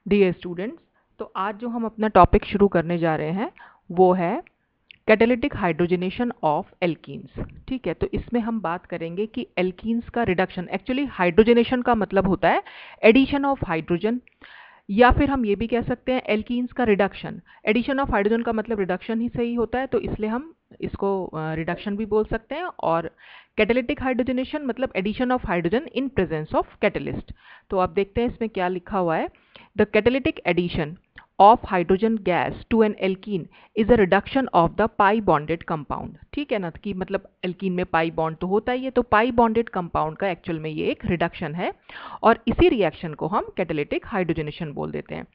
Dear students, तो आज जो हम अपना टॉपिक शुरू करने जा रहे हैं वो है कैटालिटिक हाइड्रोजनेशन ऑफ एल्कीन्स। ठीक है, तो इसमें हम बात करेंगे कि एल्कीन्स का रिडक्शन, एक्चुअली हाइड्रोजनेशन का मतलब होता है एडिशन ऑफ हाइड्रोजन, या फिर हम ये भी कह सकते हैं एल्कीन्स का रिडक्शन। एडिशन ऑफ हाइड्रोजन का मतलब रिडक्शन ही सही होता है, तो इसलिए हम इसको रिडक्शन भी बोल सकते हैं। और कैटालिटिक हाइड्रोजनेशन मतलब addition of hydrogen in presence of catalyst. तो आप देखते हैं इसमें क्या लिखा हुआ है। The catalytic addition of hydrogen gas to an alkene is a reduction of the pi bonded compound। ठीक है ना, कि मतलब एल्कीन में पाई बॉन्ड तो होता ही है, तो पाई बॉन्डेड कंपाउंड का एक्चुअल में ये एक रिडक्शन है और इसी रिएक्शन को हम कैटालिटिक हाइड्रोजनेशन बोल देते हैं।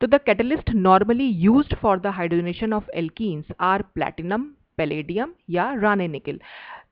तो the catalyst normally used for the hydrogenation of alkenes are platinum, palladium या राने निकल।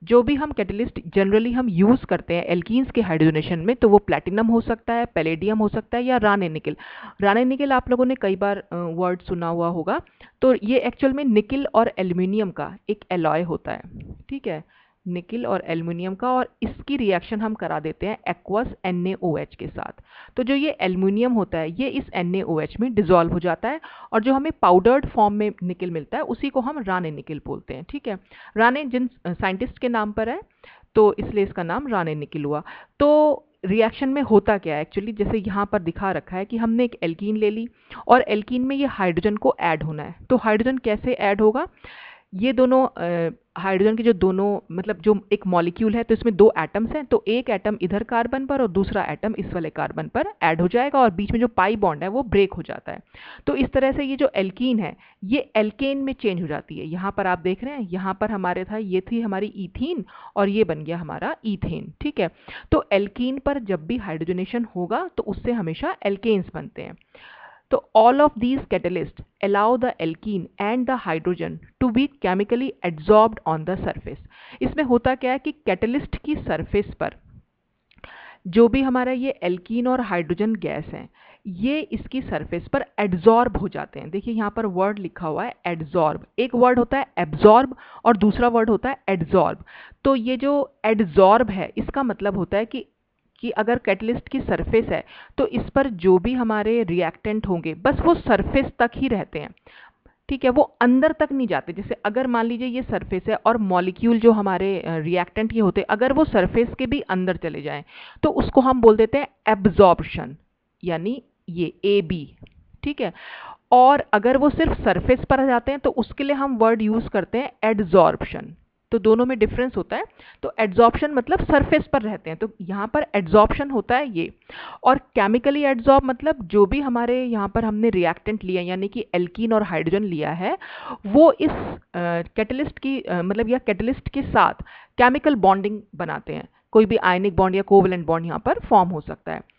जो भी हम कैटलिस्ट जनरली हम यूज़ करते हैं एल्कीन्स के हाइड्रोजनेशन में, तो वो प्लैटिनम हो सकता है, पैलेडियम हो सकता है या राने निकल। राने निकल आप लोगों ने कई बार वर्ड सुना हुआ होगा। तो ये एक्चुअल में निकल और एल्युमिनियम का एक एलॉय होता है। ठीक है, निकल और एल्युमिनियम का, और इसकी रिएक्शन हम करा देते हैं एक्वस NaOH के साथ। तो जो ये एल्युमिनियम होता है ये इस NaOH में डिसॉल्व हो जाता है, और जो हमें पाउडर्ड फॉर्म में निकल मिलता है उसी को हम राने निकल बोलते हैं। ठीक है, राने जिन साइंटिस्ट के नाम पर है, तो इसलिए इसका नाम राने निकल हुआ। तो रिएक्शन में होता क्या है एक्चुअली, जैसे यहाँ पर दिखा रखा है कि हमने एक एल्कीन ले ली और एल्कीन में ये हाइड्रोजन को ऐड होना है। तो हाइड्रोजन कैसे ऐड होगा, ये दोनों हाइड्रोजन के जो दोनों मतलब जो एक मॉलिक्यूल है, तो इसमें दो एटम्स हैं, तो एक एटम इधर कार्बन पर और दूसरा एटम इस वाले कार्बन पर ऐड हो जाएगा और बीच में जो पाई बॉन्ड है वो ब्रेक हो जाता है। तो इस तरह से ये जो एल्कीन है ये एल्केन में चेंज हो जाती है। यहाँ पर आप देख रहे हैं, यहाँ पर हमारे था, ये थी हमारी ईथीन और ये बन गया हमारा ईथेन। ठीक है, तो एल्कीन पर जब भी हाइड्रोजनेशन होगा तो उससे हमेशा एल्केन्स बनते हैं। तो all of these catalysts allow the alkene and the hydrogen to be chemically adsorbed on the surface। इसमें होता क्या है कि कैटलिस्ट की सरफेस पर जो भी हमारा ये एल्कीन और हाइड्रोजन गैस है ये इसकी सरफेस पर एड्जॉर्ब हो जाते हैं। देखिए यहाँ पर वर्ड लिखा हुआ है एड्जॉर्ब। एक वर्ड होता है एब्जॉर्ब और दूसरा वर्ड होता है एड्जॉर्ब। तो ये जो एड्जॉर्ब है इसका मतलब होता है कि अगर कैटलिस्ट की सरफेस है तो इस पर जो भी हमारे रिएक्टेंट होंगे बस वो सरफेस तक ही रहते हैं। ठीक है, वो अंदर तक नहीं जाते। जैसे अगर मान लीजिए ये सरफेस है और मॉलिक्यूल जो हमारे रिएक्टेंट ये होते हैं अगर वो सरफेस के भी अंदर चले जाएं तो उसको हम बोल देते हैं एब्जॉर्प्शन, यानी ये AB। ठीक है, और अगर वो सिर्फ सरफेस पर आ जाते हैं तो उसके लिए हम वर्ड यूज करते हैं एड्जॉर्प्शन। तो दोनों में डिफरेंस होता है। तो एड्जॉर्प्शन मतलब सरफेस पर रहते हैं, तो यहाँ पर एड्जॉर्प्शन होता है ये। और केमिकली एड्जॉर्ब मतलब जो भी हमारे यहाँ पर हमने रिएक्टेंट लिया यानी कि एल्कीन और हाइड्रोजन लिया है वो इस कैटलिस्ट की मतलब या कैटलिस्ट के साथ केमिकल बॉन्डिंग बनाते हैं। कोई भी आयनिक बॉन्ड या कोवेलेंट बॉन्ड यहाँ पर फॉर्म हो सकता है।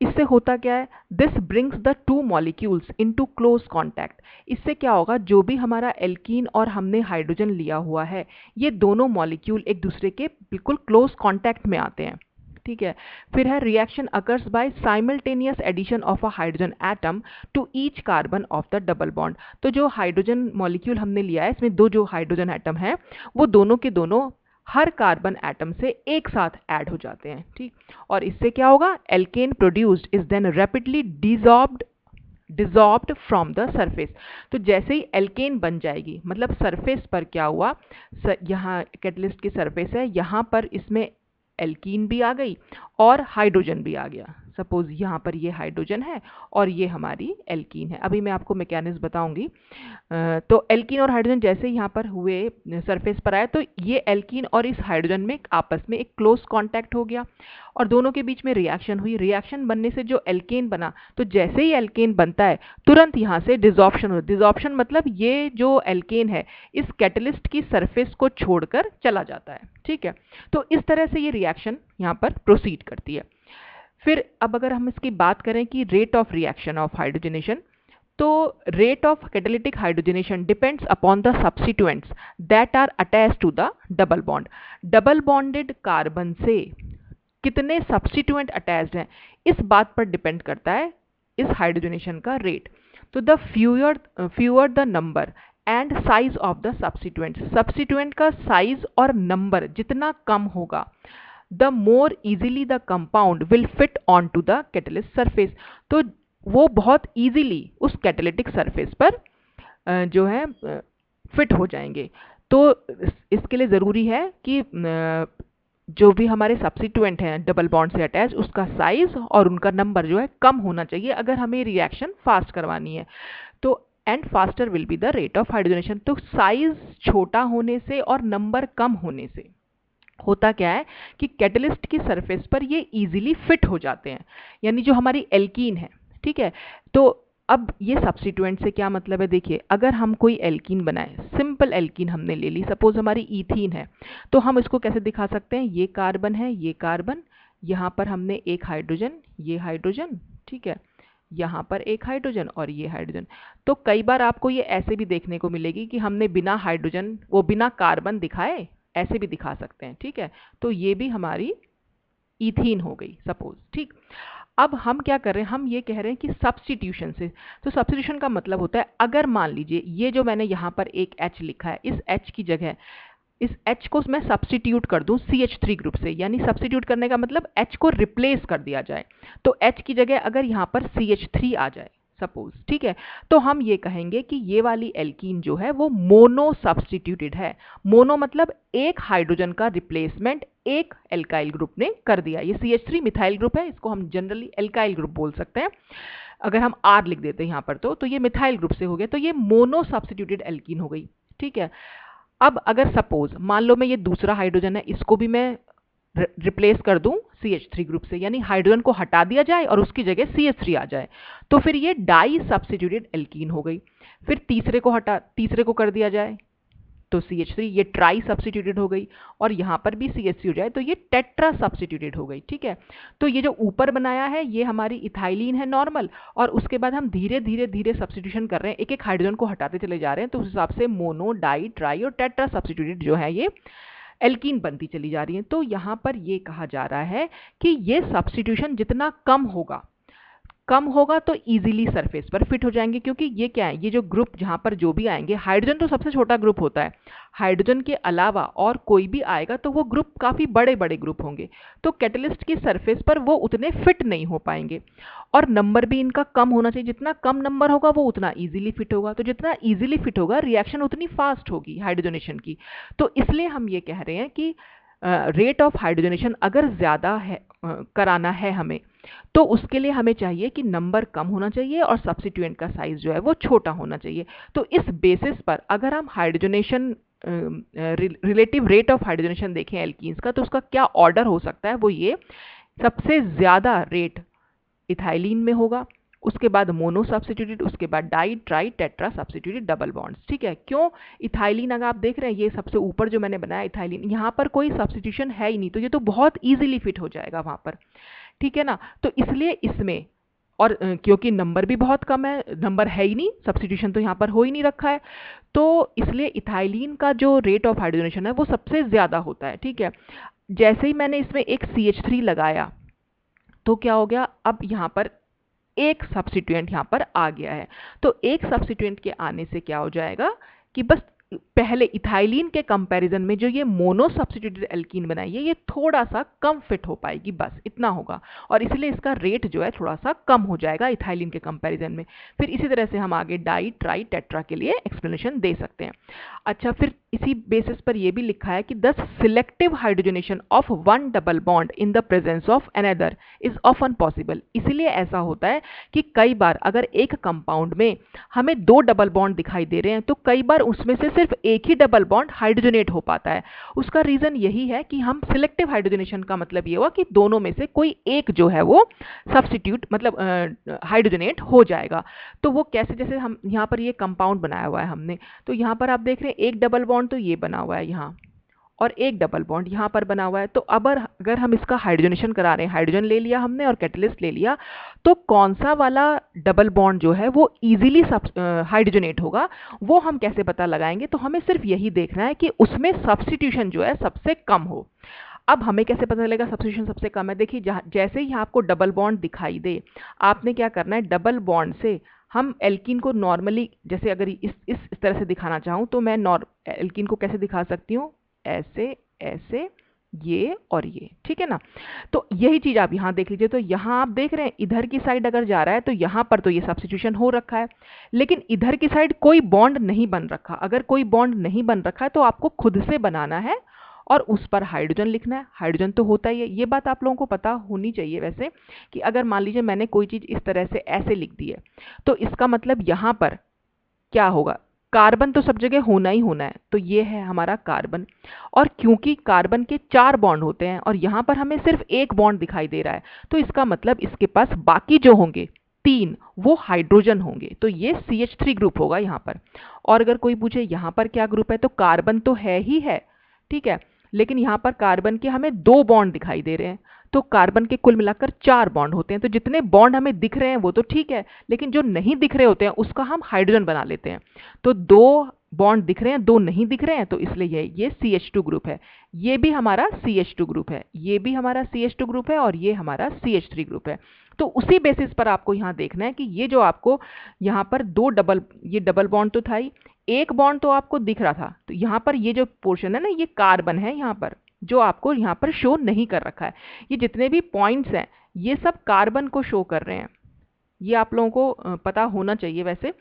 इससे होता क्या है, this brings the two molecules into close contact. इससे क्या होगा, जो भी हमारा एल्कीन और हमने हाइड्रोजन लिया हुआ है ये दोनों मॉलिक्यूल एक दूसरे के बिल्कुल क्लोज कॉन्टैक्ट में आते हैं। ठीक है, फिर है reaction occurs by simultaneous addition of a hydrogen atom to each carbon of the double bond. तो जो हाइड्रोजन मॉलिक्यूल हमने लिया है इसमें दो जो हाइड्रोजन एटम है वो दोनों के दोनों हर कार्बन एटम से एक साथ ऐड हो जाते हैं। ठीक, और इससे क्या होगा, alkane produced is then rapidly desorbed from the surface. तो जैसे ही एल्केन बन जाएगी मतलब सरफेस पर क्या हुआ, यहाँ कैटलिस्ट की सरफेस है, यहाँ पर इसमें एल्कीन भी आ गई और हाइड्रोजन भी आ गया। सपोज यहाँ पर ये हाइड्रोजन है और ये हमारी एल्कीन है। अभी मैं आपको मैकेनिज्म बताऊंगी। तो एल्कीन और हाइड्रोजन जैसे यहाँ पर हुए सरफेस पर आए तो ये एल्कीन और इस हाइड्रोजन में आपस में एक क्लोज कांटेक्ट हो गया और दोनों के बीच में रिएक्शन हुई। रिएक्शन बनने से जो एल्केन बना, तो जैसे ही एल्केन बनता है तुरंत यहाँ से डिजॉर्प्शन हो। डिजॉर्प्शन मतलब ये जो एल्केन है इस कैटलिस्ट की सरफेस को छोड़कर चला जाता है। ठीक है, तो इस तरह से ये रिएक्शन यहाँ पर प्रोसीड करती है। फिर अब अगर हम इसकी बात करें कि rate of reaction of hydrogenation, तो rate of catalytic hydrogenation depends upon the substituents that are attached to the double bond. Double bonded carbon से कितने सब्स्टिट्यूएंट अटैच्ड हैं इस बात पर डिपेंड करता है इस हाइड्रोजनेशन का रेट। तो the fewer the number and size of the substituent का साइज और नंबर जितना कम होगा the more easily the compound will fit on to the catalyst surface. तो वो बहुत इजीली उस कैटालिटिक सरफेस पर जो है फिट हो जाएंगे। तो इसके लिए ज़रूरी है कि जो भी हमारे सब्स्टिट्यूएंट हैं डबल बॉन्ड से अटैच, उसका साइज और उनका नंबर जो है कम होना चाहिए अगर हमें रिएक्शन फास्ट करवानी है। तो and faster will be the rate of hydrogenation. तो साइज छोटा होने से और नंबर कम होने से होता क्या है कि कैटलिस्ट की सरफेस पर ये इजीली फिट हो जाते हैं, यानी जो हमारी एल्कीन है, ठीक है। तो अब ये सब्स्टिट्यूएंट से क्या मतलब है, देखिए अगर हम कोई एल्कीन बनाए, सिंपल एल्कीन हमने ले ली, सपोज हमारी ईथीन है, तो हम इसको कैसे दिखा सकते हैं, ये कार्बन है, ये कार्बन, यहाँ पर हमने एक हाइड्रोजन, ये हाइड्रोजन, ठीक है, यहाँ पर एक हाइड्रोजन और ये हाइड्रोजन। तो कई बार आपको ये ऐसे भी देखने को मिलेगी कि हमने बिना हाइड्रोजन वो बिना कार्बन दिखाए ऐसे भी दिखा सकते हैं, ठीक है। तो ये भी हमारी ईथीन हो गई सपोज, ठीक। अब हम क्या कर रहे हैं, हम ये कह रहे हैं कि सब्स्टिट्यूशन से, तो सब्स्टिट्यूशन का मतलब होता है अगर मान लीजिए ये जो मैंने यहाँ पर एक H लिखा है, इस H की जगह इस H को मैं सब्स्टिट्यूट कर दूं CH3 ग्रुप से, यानी सब्स्टिट्यूट करने का मतलब H को रिप्लेस कर दिया जाए, तो H की जगह अगर यहाँ पर CH3 आ जाए सपोज, ठीक है, तो हम ये कहेंगे कि ये वाली एल्कीन जो है वो मोनो सब्स्टिट्यूटेड है। मोनो मतलब एक हाइड्रोजन का रिप्लेसमेंट एक एल्काइल ग्रुप ने कर दिया। ये CH3 मिथाइल ग्रुप है, इसको हम जनरली एल्काइल ग्रुप बोल सकते हैं। अगर हम R लिख देते हैं यहाँ पर तो ये मिथाइल ग्रुप से हो गया, तो ये मोनो सब्स्टिट्यूटेड एल्कीन हो गई, ठीक है। अब अगर सपोज मान लो मैं ये दूसरा हाइड्रोजन है, इसको भी मैं रिप्लेस कर दूं CH3 ग्रुप से, यानी हाइड्रोजन को हटा दिया जाए और उसकी जगह CH3 आ जाए, तो फिर ये डाई सब्स्टिट्यूटेड एल्कीन हो गई। फिर तीसरे को कर दिया जाए तो CH3, ये ट्राई सब्स्टिट्यूटेड हो गई, और यहाँ पर भी CH3 हो जाए तो ये टेट्रा सब्स्टिट्यूटेड हो गई, ठीक है। तो ये जो ऊपर बनाया है ये हमारी इथाइलिन है नॉर्मल, और उसके बाद हम धीरे धीरे धीरे सब्स्टिट्यूशन कर रहे हैं, एक एक हाइड्रोजन को हटाते चले जा रहे हैं, तो उस हिसाब से मोनो, डाई, ट्राई और टेट्रा सब्स्टिट्यूटेड जो है ये एल्कीन बनती चली जा रही है। तो यहाँ पर ये कहा जा रहा है कि ये सब्स्टिट्यूशन जितना कम होगा तो इजीली सरफेस पर फिट हो जाएंगे, क्योंकि ये क्या है, ये जो ग्रुप जहां पर जो भी आएंगे, हाइड्रोजन तो सबसे छोटा ग्रुप होता है, हाइड्रोजन के अलावा और कोई भी आएगा तो वो ग्रुप काफी बड़े बड़े ग्रुप होंगे, तो कैटलिस्ट की सरफेस पर वो उतने फिट नहीं हो पाएंगे, और नंबर भी इनका कम होना चाहिए। जितना कम नंबर होगा वो उतना इजीली फिट होगा, तो जितना इजीली फिट होगा रिएक्शन उतनी फास्ट होगी हाइड्रोजनेशन की। तो इसलिए हम ये कह रहे हैं कि रेट ऑफ हाइड्रोजनेशन अगर ज़्यादा है कराना है हमें, तो उसके लिए हमें चाहिए कि नंबर कम होना चाहिए और सब्स्टिट्यूएंट का साइज जो है वो छोटा होना चाहिए। तो इस बेसिस पर अगर हम hydrogenation relative rate of hydrogenation देखें एल्कीन्स का, तो उसका क्या ऑर्डर हो सकता है, वो ये सबसे ज़्यादा रेट इथाइलिन में होगा, उसके बाद मोनो सब्स्टिट्यूटेड, उसके बाद di, tri, tetra substituted double bonds, ठीक है। क्यों इथाइलिन, अगर आप देख रहे हैं ये सबसे ऊपर जो मैंने बनाया इथाइलिन, यहाँ पर कोई सब्स्टिट्यूशन है ही नहीं, तो ये तो बहुत इजीली फिट हो जाएगा वहां पर, ठीक है ना। तो इसलिए इसमें, और क्योंकि नंबर भी बहुत कम है, नंबर है ही नहीं, सब्स्टिट्यूशन तो यहाँ पर हो ही नहीं रखा है, तो इसलिए इथाइलिन का जो रेट ऑफ हाइड्रोजनेशन है वो सबसे ज़्यादा होता है, ठीक है। जैसे ही मैंने इसमें एक CH3 लगाया तो क्या हो गया, अब यहाँ पर एक सब्स्टिट्यूएंट यहाँ पर आ गया है, तो एक सब्स्टिट्यूएंट के आने से क्या हो जाएगा कि बस पहले इथाइलिन के कंपैरिजन में जो ये मोनो सब्स्टिट्यूटेड एल्कीन बनाई है ये थोड़ा सा कम फिट हो पाएगी, बस इतना होगा, और इसलिए इसका रेट जो है थोड़ा सा कम हो जाएगा इथाइलिन के कंपैरिजन में। फिर इसी तरह से हम आगे डाई, ट्राई, टेट्रा के लिए एक्सप्लेनेशन दे सकते हैं। अच्छा, फिर इसी बेसिस पर यह भी लिखा है कि the selective hydrogenation of one double bond in the presence of another is often possible. इसलिए ऐसा होता है कि कई बार अगर एक कंपाउंड में हमें दो डबल बॉन्ड दिखाई दे रहे हैं तो कई बार उसमें से सिर्फ एक ही डबल बॉन्ड हाइड्रोजनेट हो पाता है। उसका रीजन यही है कि हम सिलेक्टिव हाइड्रोजनेशन का मतलब ये हुआ कि दोनों में से कोई एक जो है वो सब्स्टिट्यूट मतलब हाइड्रोजनेट हो जाएगा। तो वो कैसे, जैसे हम यहाँ पर ये कंपाउंड बनाया हुआ है हमने, तो यहाँ पर आप देख रहे हैं एक डबल बॉन्ड तो ये बना हुआ है यहाँ, और एक डबल बॉन्ड यहाँ पर बना हुआ है। तो अब अगर हम इसका हाइड्रोजनेशन करा रहे हैं, हाइड्रोजन ले लिया हमने और कैटलिस्ट ले लिया, तो कौन सा वाला डबल बॉन्ड जो है वो इजीली हाइड्रोजनेट होगा, वो हम कैसे पता लगाएंगे। तो हमें सिर्फ यही देखना है कि उसमें सब्स्टिट्यूशन जो है सबसे कम हो। अब हमें कैसे पता चलेगा सब्स्टिट्यूशन सबसे कम है, देखिए जैसे ही आपको डबल बॉन्ड दिखाई दे, आपने क्या करना है, डबल बॉन्ड से हम एल्कीन को नॉर्मली, जैसे अगर इस तरह से दिखाना चाहूँ तो मैं एल्कीन को कैसे दिखा सकती हूँ, ऐसे ऐसे ये और ये, ठीक है ना। तो यही चीज आप यहाँ देख लीजिए, तो यहाँ आप देख रहे हैं इधर की साइड अगर जा रहा है तो यहाँ पर तो ये सब्स्टिट्यूशन हो रखा है, लेकिन इधर की साइड कोई बॉन्ड नहीं बन रखा। अगर कोई बॉन्ड नहीं बन रखा है तो आपको खुद से बनाना है और उस पर हाइड्रोजन लिखना है। हाइड्रोजन तो होता ही है, ये बात आप लोगों को पता होनी चाहिए वैसे, कि अगर मान लीजिए मैंने कोई चीज इस तरह से ऐसे लिख दी है तो इसका मतलब यहाँ पर क्या होगा, कार्बन तो सब जगह होना ही होना है। तो ये है हमारा कार्बन, और क्योंकि कार्बन के 4 बॉन्ड होते हैं और यहाँ पर हमें सिर्फ एक बॉन्ड दिखाई दे रहा है, तो इसका मतलब इसके पास बाकी जो होंगे 3 वो हाइड्रोजन होंगे। तो ये CH3 ग्रुप होगा यहाँ पर। और अगर कोई पूछे यहाँ पर क्या ग्रुप है, तो कार्बन तो है ही है, ठीक है, लेकिन यहाँ पर कार्बन के हमें 2 बॉन्ड दिखाई दे रहे हैं। तो कार्बन के कुल मिलाकर 4 बॉन्ड होते हैं। तो जितने बॉन्ड हमें दिख रहे हैं वो तो ठीक है, लेकिन जो नहीं दिख रहे होते हैं उसका हम हाइड्रोजन बना लेते हैं। तो 2 बॉन्ड दिख रहे हैं, 2 नहीं दिख रहे हैं, तो इसलिए ये CH2 ग्रुप है। ये भी हमारा CH2 ग्रुप है, ये भी हमारा CH2 ग्रुप है, और ये हमारा CH3 ग्रुप है। तो उसी बेसिस पर आपको यहाँ देखना है कि ये जो आपको यहाँ पर ये डबल बॉन्ड तो था ही, एक बॉन्ड तो आपको दिख रहा था, तो यहाँ पर ये जो पोर्शन है ना, ये कार्बन है यहाँ पर, जो आपको यहाँ पर शो नहीं कर रखा है। ये जितने भी पॉइंट्स हैं ये सब कार्बन को शो कर रहे हैं। ये आप लोगों को पता होना चाहिए वैसे,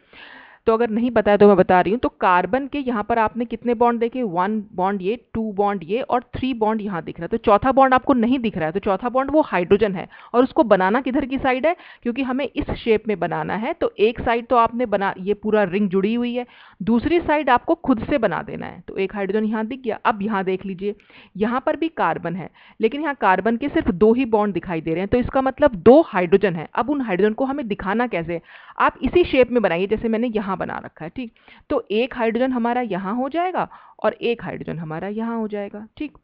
तो अगर नहीं पता है तो मैं बता रही हूँ। तो कार्बन के यहाँ पर आपने कितने बॉन्ड देखे, 1 बॉन्ड ये, 2 बॉन्ड ये, और 3 बॉन्ड यहाँ दिख रहा है। तो चौथा बॉन्ड आपको नहीं दिख रहा है, तो चौथा बॉन्ड वो हाइड्रोजन है। और उसको बनाना किधर की साइड है, क्योंकि हमें इस शेप में बनाना है, तो एक साइड तो आपने बना, ये पूरा रिंग जुड़ी हुई है, दूसरी साइड आपको खुद से बना देना है। तो एक हाइड्रोजन यहाँ दिख गया। अब यहाँ देख लीजिए, यहाँ पर भी कार्बन है, लेकिन यहाँ कार्बन के सिर्फ 2 ही बॉन्ड दिखाई दे रहे हैं, तो इसका मतलब 2 हाइड्रोजन है। अब उन हाइड्रोजन को हमें दिखाना कैसे, आप इसी शेप में बनाइए जैसे मैंने यहाँ बना रखा है, ठीक। तो एक हाइड्रोजन हमारा यहाँ हो जाएगा और एक हाइड्रोजन हमारा यहाँ हो जाएगा, ठीक।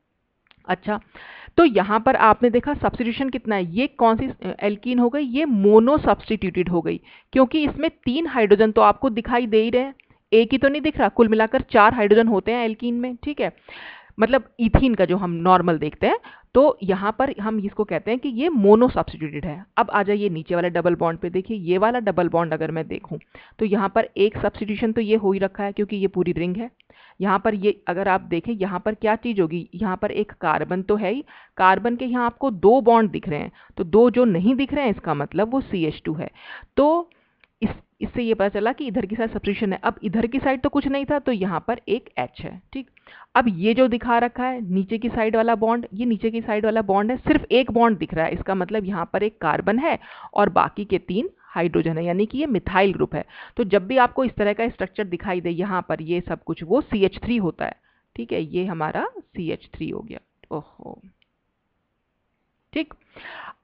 अच्छा, तो यहाँ पर आपने देखा सब्स्टिट्यूशन कितना है, ये कौन सी एल्कीन हो गई, ये मोनो सब्स्टिट्यूटेड हो गई, क्योंकि इसमें 3 हाइड्रोजन तो आपको दिखाई दे ही रहे हैं, एक ही तो नहीं दिख रहा, कुल मिलाकर 4 हाइड्रोजन होते हैं एल्कीन में, ठीक है, मतलब इथीन का जो हम नॉर्मल देखते हैं। तो यहाँ पर हम इसको कहते हैं कि ये मोनो सब्स्टिट्यूटेड है। अब आ जाइए नीचे वाले डबल बॉन्ड पे, देखिए ये वाला डबल बॉन्ड अगर मैं देखूं तो यहाँ पर एक सब्स्टिट्यूशन तो ये हो ही रखा है, क्योंकि ये पूरी रिंग है। यहाँ पर ये अगर आप देखें, यहाँ पर क्या चीज़ होगी, यहाँ पर एक कार्बन तो है ही, कार्बन के यहाँ आपको 2 बॉन्ड दिख रहे हैं, तो 2 जो नहीं दिख रहे हैं इसका मतलब वो CH2 है। तो इससे ये पता चला कि इधर की साइड सब्स्टिट्यूशन है। अब इधर की साइड तो कुछ नहीं था, तो यहाँ पर एक H है, ठीक। अब ये जो दिखा रखा है नीचे की साइड वाला बॉन्ड, ये नीचे की साइड वाला बॉन्ड है, सिर्फ एक बॉन्ड दिख रहा है, इसका मतलब यहाँ पर एक कार्बन है और बाकी के 3 हाइड्रोजन है, यानी कि ये मिथाइल ग्रुप है। तो जब भी आपको इस तरह का स्ट्रक्चर दिखाई दे यहाँ पर ये सब कुछ, वो CH3 होता है, ठीक है, ये हमारा CH3 हो गया। ओहो, ठीक।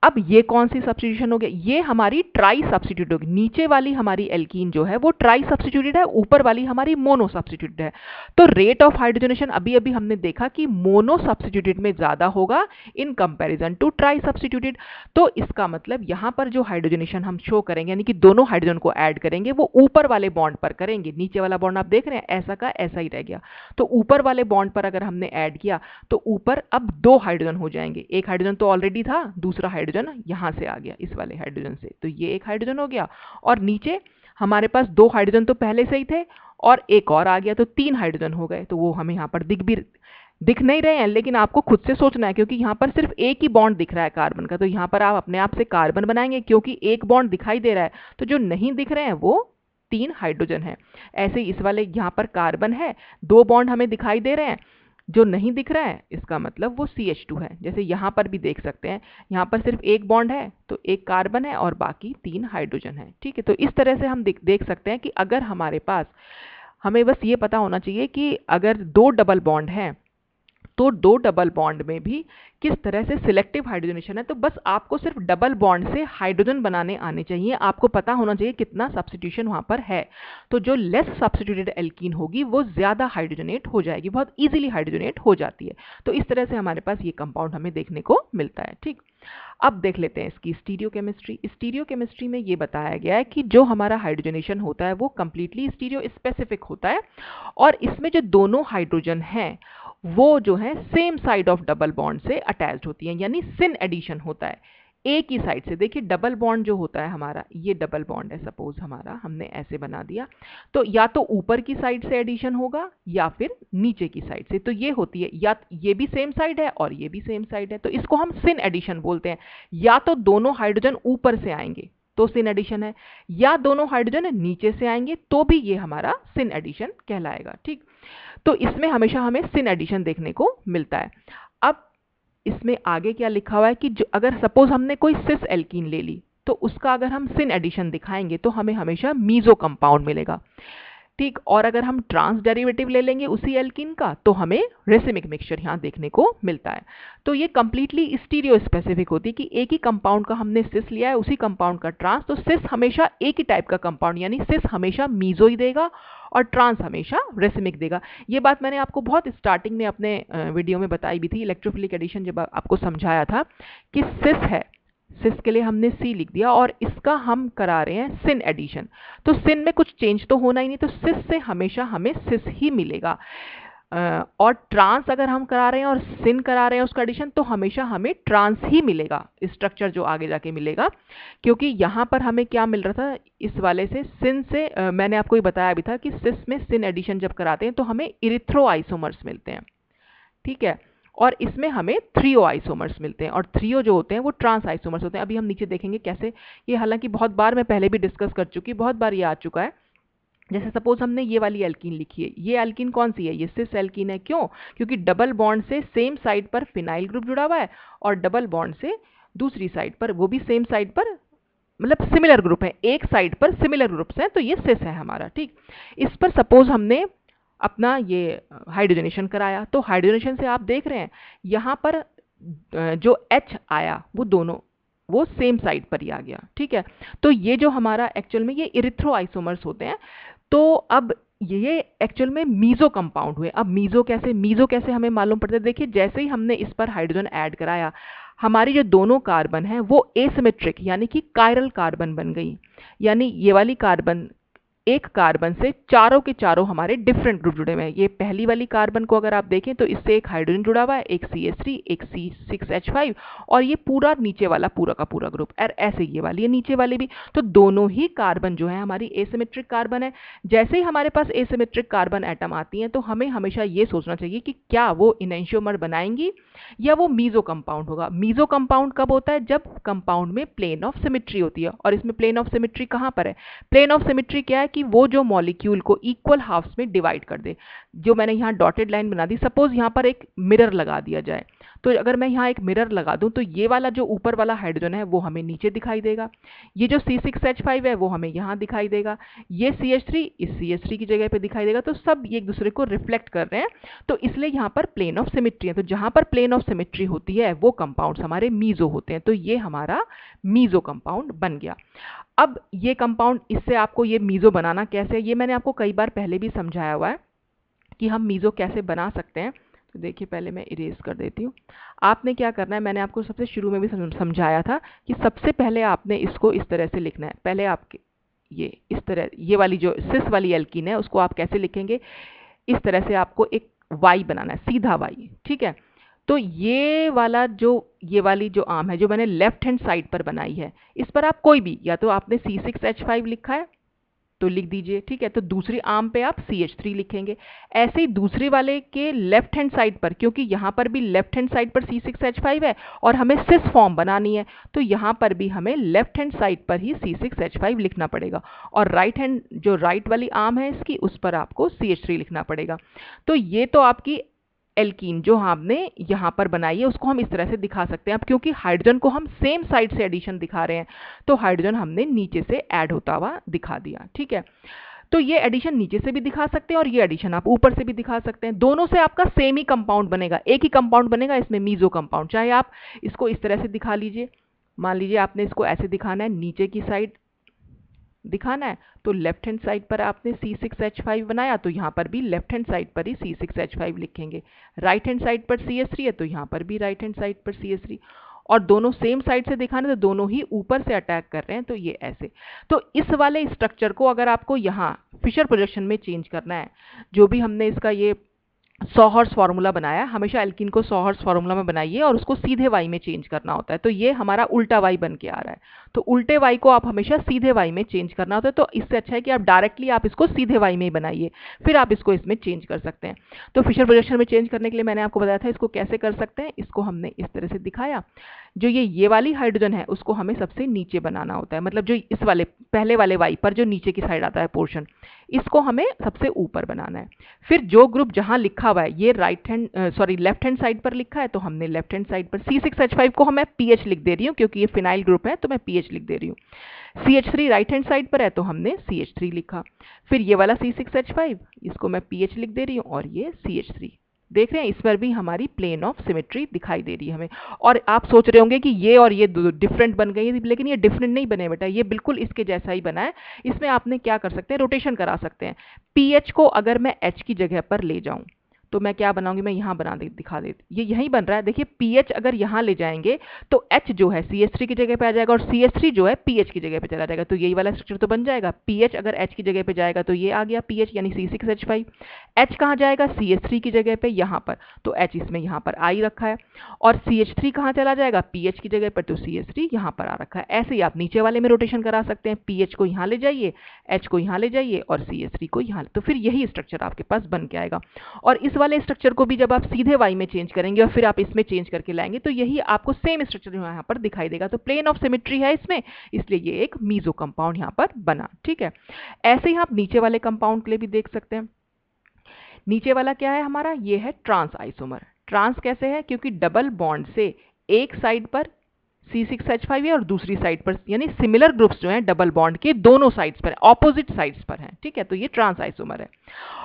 अब ये कौन सी सब्स्टिट्यूशन हो गया, ये हमारी ट्राई सब्स्टिट्यूट होगी। नीचे वाली हमारी एल्कीन जो है वो ट्राई सब्स्टिट्यूटेड है, ऊपर वाली हमारी मोनो सब्स्टिट्यूटेड है। तो रेट ऑफ हाइड्रोजनेशन अभी अभी हमने देखा कि मोनो सब्स्टिट्यूटेड में ज्यादा होगा in comparison to tri substituted. तो इसका मतलब यहाँ पर जो हाइड्रोजनेशन हम शो करेंगे, यानी कि दोनों हाइड्रोजन को ऐड करेंगे, वो ऊपर वाले बॉन्ड पर करेंगे। नीचे वाला बॉन्ड आप देख रहे हैं ऐसा का ऐसा ही रह गया, तो ऊपर वाले बॉन्ड पर अगर हमने ऐड किया तो ऊपर अब 2 हाइड्रोजन हो जाएंगे। एक हाइड्रोजन तो ऑलरेडी था, दूसरा हाइड्रोजन यहां से आ गया इस वाले हाइड्रोजन से, तो ये एक हाइड्रोजन हो गया। और नीचे हमारे पास 2 हाइड्रोजन तो पहले से ही थे और एक और आ गया, तो 3 हाइड्रोजन हो गए। तो वो हमें यहाँ पर दिख नहीं रहे हैं, लेकिन आपको खुद से सोचना है, क्योंकि यहाँ पर सिर्फ एक ही बॉन्ड दिख रहा है कार्बन का, तो यहाँ पर आप अपने आप से कार्बन बनाएंगे, क्योंकि एक बॉन्ड दिखाई दे रहा है, तो जो नहीं दिख रहे हैं वो 3 हाइड्रोजन है। ऐसे ही इस वाले यहाँ पर कार्बन है, 2 बॉन्ड हमें दिखाई दे रहे हैं, जो नहीं दिख रहा है इसका मतलब वो CH2 है। जैसे यहाँ पर भी देख सकते हैं, यहाँ पर सिर्फ एक बॉन्ड है, तो एक कार्बन है और बाकी 3 हाइड्रोजन है, ठीक है। तो इस तरह से हम देख सकते हैं कि अगर हमारे पास, हमें बस ये पता होना चाहिए कि अगर 2 डबल बॉन्ड हैं तो 2 डबल बॉन्ड में भी किस तरह से सिलेक्टिव हाइड्रोजनेशन है। तो बस आपको सिर्फ डबल बॉन्ड से हाइड्रोजन बनाने आने चाहिए, आपको पता होना चाहिए कितना सब्स्टिट्यूशन वहां पर है। तो जो लेस सब्स्टिट्यूटेड एल्कीन होगी वो ज्यादा हाइड्रोजनेट हो जाएगी, बहुत इजीली हाइड्रोजनेट हो जाती है। तो इस तरह से हमारे पास ये कंपाउंड हमें देखने को मिलता है, ठीक। अब देख लेते हैं इसकी स्टीरियोकेमिस्ट्री। स्टीरियोकेमिस्ट्री में ये बताया गया है कि जो हमारा हाइड्रोजनेशन होता है वो कंप्लीटली स्टीरियो स्पेसिफिक होता है, और इसमें जो दोनों हाइड्रोजन हैं वो जो है same side of double bond से अटैच्ड होती हैं, यानी सिन एडिशन होता है। एक ही साइड से। देखिए डबल बॉन्ड जो होता है हमारा, ये डबल बॉन्ड है सपोज हमारा, हमने ऐसे बना दिया, तो या तो ऊपर की साइड से एडिशन होगा या फिर नीचे की साइड से। तो ये होती है, या ये भी सेम साइड है और ये भी सेम साइड है, तो इसको हम सिन एडिशन बोलते हैं। या तो दोनों हाइड्रोजन ऊपर से आएंगे तो सिन एडिशन है, या दोनों हाइड्रोजन नीचे से आएंगे तो भी ये हमारा सिन एडिशन कहलाएगा। ठीक, तो इसमें हमेशा हमें सिन एडिशन देखने को मिलता है। अब इसमें आगे क्या लिखा हुआ है कि जो अगर सपोज हमने कोई सिस एल्कीन ले ली, तो उसका अगर हम सिन एडिशन दिखाएंगे तो हमें हमेशा मीजो कंपाउंड मिलेगा। ठीक, और अगर हम ट्रांस डेरिवेटिव ले लेंगे उसी एल्कीन का तो हमें रेसिमिक मिक्सचर यहाँ देखने को मिलता है। तो ये कंप्लीटली स्टीरियो स्पेसिफिक होती है कि एक ही कंपाउंड का हमने सिस लिया है, उसी कंपाउंड का ट्रांस, तो सिस हमेशा एक ही टाइप का कंपाउंड, यानी सिस हमेशा मीजो ही देगा और ट्रांस हमेशा रेसिमिक देगा। ये बात मैंने आपको बहुत स्टार्टिंग में अपने वीडियो में बताई भी थी, इलेक्ट्रोफिलिक एडिशन, जब आपको समझाया था कि सिस है, सिस के लिए हमने सी लिख दिया और इसका हम करा रहे हैं सिन एडिशन। तो सिन में कुछ चेंज तो होना ही नहीं, तो सिस से हमेशा हमें सिस ही मिलेगा। और ट्रांस अगर हम करा रहे हैं और सिन करा रहे हैं उसका एडिशन, तो हमेशा हमें ट्रांस ही मिलेगा, स्ट्रक्चर जो आगे जाके मिलेगा। क्योंकि यहाँ पर हमें क्या मिल रहा था इस वाले से, सिन से मैंने आपको ये बताया भी था कि सिस में सिन एडिशन जब कराते हैं तो हमें इरिथ्रो आइसोमर्स मिलते हैं। ठीक है, और इसमें हमें थ्रियो आइसोमर्स मिलते हैं, और थ्रियो जो होते हैं वो ट्रांस आइसोमर्स होते हैं। अभी हम नीचे देखेंगे कैसे, ये हालांकि बहुत बार मैं पहले भी डिस्कस कर चुकी, बहुत बार ये आ चुका है। जैसे सपोज हमने ये वाली एल्कीन लिखी है, ये एल्कीन कौन सी है, ये सिस एल्कीन है। क्यों? क्योंकि डबल बॉन्ड से सेम साइड पर फिनाइल ग्रुप जुड़ा हुआ है और डबल बॉन्ड से दूसरी साइड पर, वो भी सेम साइड पर, मतलब सिमिलर ग्रुप है, एक साइड पर सिमिलर ग्रुप्स हैं, तो ये सिस है हमारा। ठीक, इस पर सपोज हमने अपना ये हाइड्रोजनेशन कराया, तो हाइड्रोजनेशन से आप देख रहे हैं यहाँ पर जो H आया वो दोनों वो सेम साइड पर ही आ गया। ठीक है, तो ये जो हमारा एक्चुअल में ये इरिथ्रो आइसोमर्स होते हैं। तो अब ये एक्चुअल में मीजो कंपाउंड हुए। अब मीजो कैसे हमें मालूम पड़ता है, देखिए जैसे ही हमने इस पर हाइड्रोजन ऐड कराया, हमारी जो दोनों कार्बन है वो एसिमेट्रिक यानी कि कायरल कार्बन बन गई। यानी ये वाली कार्बन, एक कार्बन से चारों के चारों हमारे डिफरेंट ग्रुप जुड़े हुए हैं। ये पहली वाली कार्बन को अगर आप देखें तो इससे एक हाइड्रोजन जुड़ा हुआ है, एक CH3, एक C6H5, और ये पूरा नीचे वाला पूरा का पूरा ग्रुप, और ऐसे ये वाली है नीचे वाली भी। तो दोनों ही कार्बन जो है हमारी एसिमेट्रिक कार्बन है। जैसे ही हमारे पास एसिमेट्रिक कार्बन एटम आती हैं तो हमें हमेशा ये सोचना चाहिए कि क्या वो इनेंशियोमर बनाएंगी या वो मीजो कंपाउंड होगा। मीजो कंपाउंड कब होता है, जब कंपाउंड में प्लेन ऑफ सिमेट्री होती है। और इसमें प्लेन ऑफ सिमेट्री कहाँ पर है, प्लेन ऑफ सिमेट्री क्या है कि वो जो मॉलिक्यूल को इक्वल हाफ्स में डिवाइड कर दे। जो मैंने यहाँ डॉटेड लाइन बना दी, सपोज यहाँ पर एक मिरर लगा दिया जाए, तो अगर मैं यहाँ एक मिरर लगा दूं तो ये वाला जो ऊपर वाला हाइड्रोजन है वो हमें नीचे दिखाई देगा, ये जो C6H5 है वो हमें यहाँ दिखाई देगा, ये CH3 इस CH3 की जगह पे दिखाई देगा। तो सब ये एक दूसरे को रिफ्लेक्ट कर रहे हैं, तो इसलिए यहाँ पर प्लेन ऑफ सिमेट्री है। तो जहाँ पर प्लेन ऑफ सिमेट्री होती है वो कंपाउंड्स हमारे मीजो होते हैं। तो ये हमारा मीजो कंपाउंड बन गया। अब ये कंपाउंड, इससे आपको ये मीजो बनाना कैसे है, ये मैंने आपको कई बार पहले भी समझाया हुआ है कि हम मीजो कैसे बना सकते हैं। तो देखिए पहले मैं इरेज कर देती हूँ। आपने क्या करना है, मैंने आपको सबसे शुरू में भी समझाया था कि सबसे पहले आपने इसको इस तरह से लिखना है। पहले आपके ये इस तरह, ये वाली जो सिस वाली एल्कीन है उसको आप कैसे लिखेंगे, इस तरह से आपको एक वाई बनाना है, सीधा वाई। ठीक है, तो ये वाला जो, ये वाली जो आर्म है जो मैंने लेफ्ट हैंड साइड पर बनाई है, इस पर आप कोई भी, या तो आपने C6H5 लिखा है तो लिख दीजिए। ठीक है, तो दूसरी आर्म पे आप CH3 लिखेंगे। ऐसे ही दूसरे वाले के लेफ्ट हैंड साइड पर, क्योंकि यहाँ पर भी लेफ्ट हैंड साइड पर C6H5 है और हमें सिस फॉर्म बनानी है, तो यहाँ पर भी हमें लेफ्ट हैंड साइड पर ही C6H5 लिखना पड़ेगा। और राइट हैंड, जो राइट वाली आर्म है इसकी, उस पर आपको CH3 लिखना पड़ेगा। तो ये तो आपकी एल्कीन जो हमने यहाँ पर बनाई है उसको हम इस तरह से दिखा सकते हैं। अब क्योंकि हाइड्रोजन को हम सेम साइड से एडिशन दिखा रहे हैं, तो हाइड्रोजन हमने नीचे से ऐड होता हुआ दिखा दिया। ठीक है, तो ये एडिशन नीचे से भी दिखा सकते हैं और ये एडिशन आप ऊपर से भी दिखा सकते हैं। दोनों से आपका सेम ही कंपाउंड बनेगा, एक ही कंपाउंड बनेगा, इसमें मीजो कंपाउंड। चाहे आप इसको इस तरह से दिखा लीजिए, मान लीजिए आपने इसको ऐसे दिखाना है, नीचे की साइड दिखाना है, तो लेफ्ट हैंड साइड पर आपने C6H5 बनाया तो यहाँ पर भी लेफ्ट हैंड साइड पर ही C6H5 लिखेंगे। राइट हैंड साइड पर CH3 है तो यहाँ पर भी राइट हैंड साइड पर CH3, और दोनों सेम साइड से दिखाने तो दोनों ही ऊपर से अटैक कर रहे हैं, तो ये ऐसे। तो इस वाले स्ट्रक्चर को अगर आपको यहाँ फिशर प्रोजेक्शन में चेंज करना है, जो भी हमने इसका ये सॉहर्स फार्मूला बनाया, हमेशा एल्कीन को सॉहर्स फार्मूला में बनाइए और उसको सीधे वाई में चेंज करना होता है। तो ये हमारा उल्टा वाई बन के आ रहा है, तो उल्टे वाई को आप हमेशा सीधे वाई में चेंज करना होता है। तो इससे अच्छा है कि आप डायरेक्टली आप इसको सीधे वाई में ही बनाइए, फिर आप इसको इसमें चेंज कर सकते हैं। तो फिशर प्रोजेक्शन में चेंज करने के लिए मैंने आपको बताया था इसको कैसे कर सकते हैं। इसको हमने इस तरह से दिखाया, जो ये वाली हाइड्रोजन है उसको हमें सबसे नीचे बनाना होता है, मतलब जो इस वाले पहले वाले वाई पर जो नीचे की साइड आता है पोर्शन, इसको हमें सबसे ऊपर बनाना है। फिर जो ग्रुप जहां लिखा हुआ है ये लेफ्ट हैंड साइड पर लिखा है, तो हमने लेफ्ट हैंड साइड पर C6H5 को मैं पीएच लिख दे रही हूँ क्योंकि ये फिनाइल ग्रुप है, तो मैं पीएच लिख दे रही हूँ। CH3 राइट हैंड साइड पर है तो हमने CH3 लिखा। फिर ये वाला C6H5 इसको मैं पीएच लिख दे रही हूँ और ये CH3। देख रहे हैं, इस पर भी हमारी प्लेन ऑफ सिमेट्री दिखाई दे रही है हमें। और आप सोच रहे होंगे कि ये और ये डिफरेंट बन गई है, लेकिन ये डिफरेंट नहीं बने बेटा, ये बिल्कुल इसके जैसा ही बना है। इसमें आपने क्या कर सकते हैं, रोटेशन करा सकते हैं। पीएच को अगर मैं एच की जगह पर ले जाऊं तो मैं क्या बनाऊंगी, मैं यहां दिखा देती, ये यही बन रहा है। देखिए पीएच अगर यहां ले जाएंगे तो एच जो है CH3 की जगह पे आ जाएगा और CH3 जो है पीएच की जगह पे चला जाएगा, तो यही वाला स्ट्रक्चर तो बन जाएगा। पीएच अगर एच की जगह पे जाएगा तो ये आ गया पीएच यानी C6H5। एच कहाँ जाएगा, CH3 की जगह पे यहां पर, तो एच इसमें यहां पर आई रखा है। और CH3 कहाँ चला जाएगा, पीएच की जगह पर, तो CH3 यहां पर आ रखा है। ऐसे ही आप नीचे वाले में रोटेशन करा सकते हैं, पीएच को यहां ले जाइए, एच को यहां ले जाइए और CH3 को यहां, तो फिर यही स्ट्रक्चर आपके पास बन के आएगा। और इस वाले स्ट्रक्चर को भी जब आप सीधे वाई में चेंज करेंगे और फिर आप इसमें चेंज करके लाएंगे तो यही आपको सेम स्ट्रक्चर यहाँ पर दिखाई देगा। तो प्लेन ऑफ सिमेट्री है इसमें, इसलिए ये एक मीजो कंपाउंड यहाँ पर बना। ठीक है, ऐसे ही आप नीचे वाले कंपाउंड के लिए भी देख सकते हैं। नीचे वाला क्या है हमारा, ये है ट्रांस आइसोमर। ट्रांस कैसे है, क्योंकि डबल बॉन्ड से एक साइड पर C6H5 है और दूसरी साइड पर, यानी सिमिलर ग्रुप्स जो हैं डबल बॉन्ड के दोनों साइड्स पर, ऑपोजिट साइड्स पर हैं। ठीक है, तो ये ट्रांस आइसोमर है।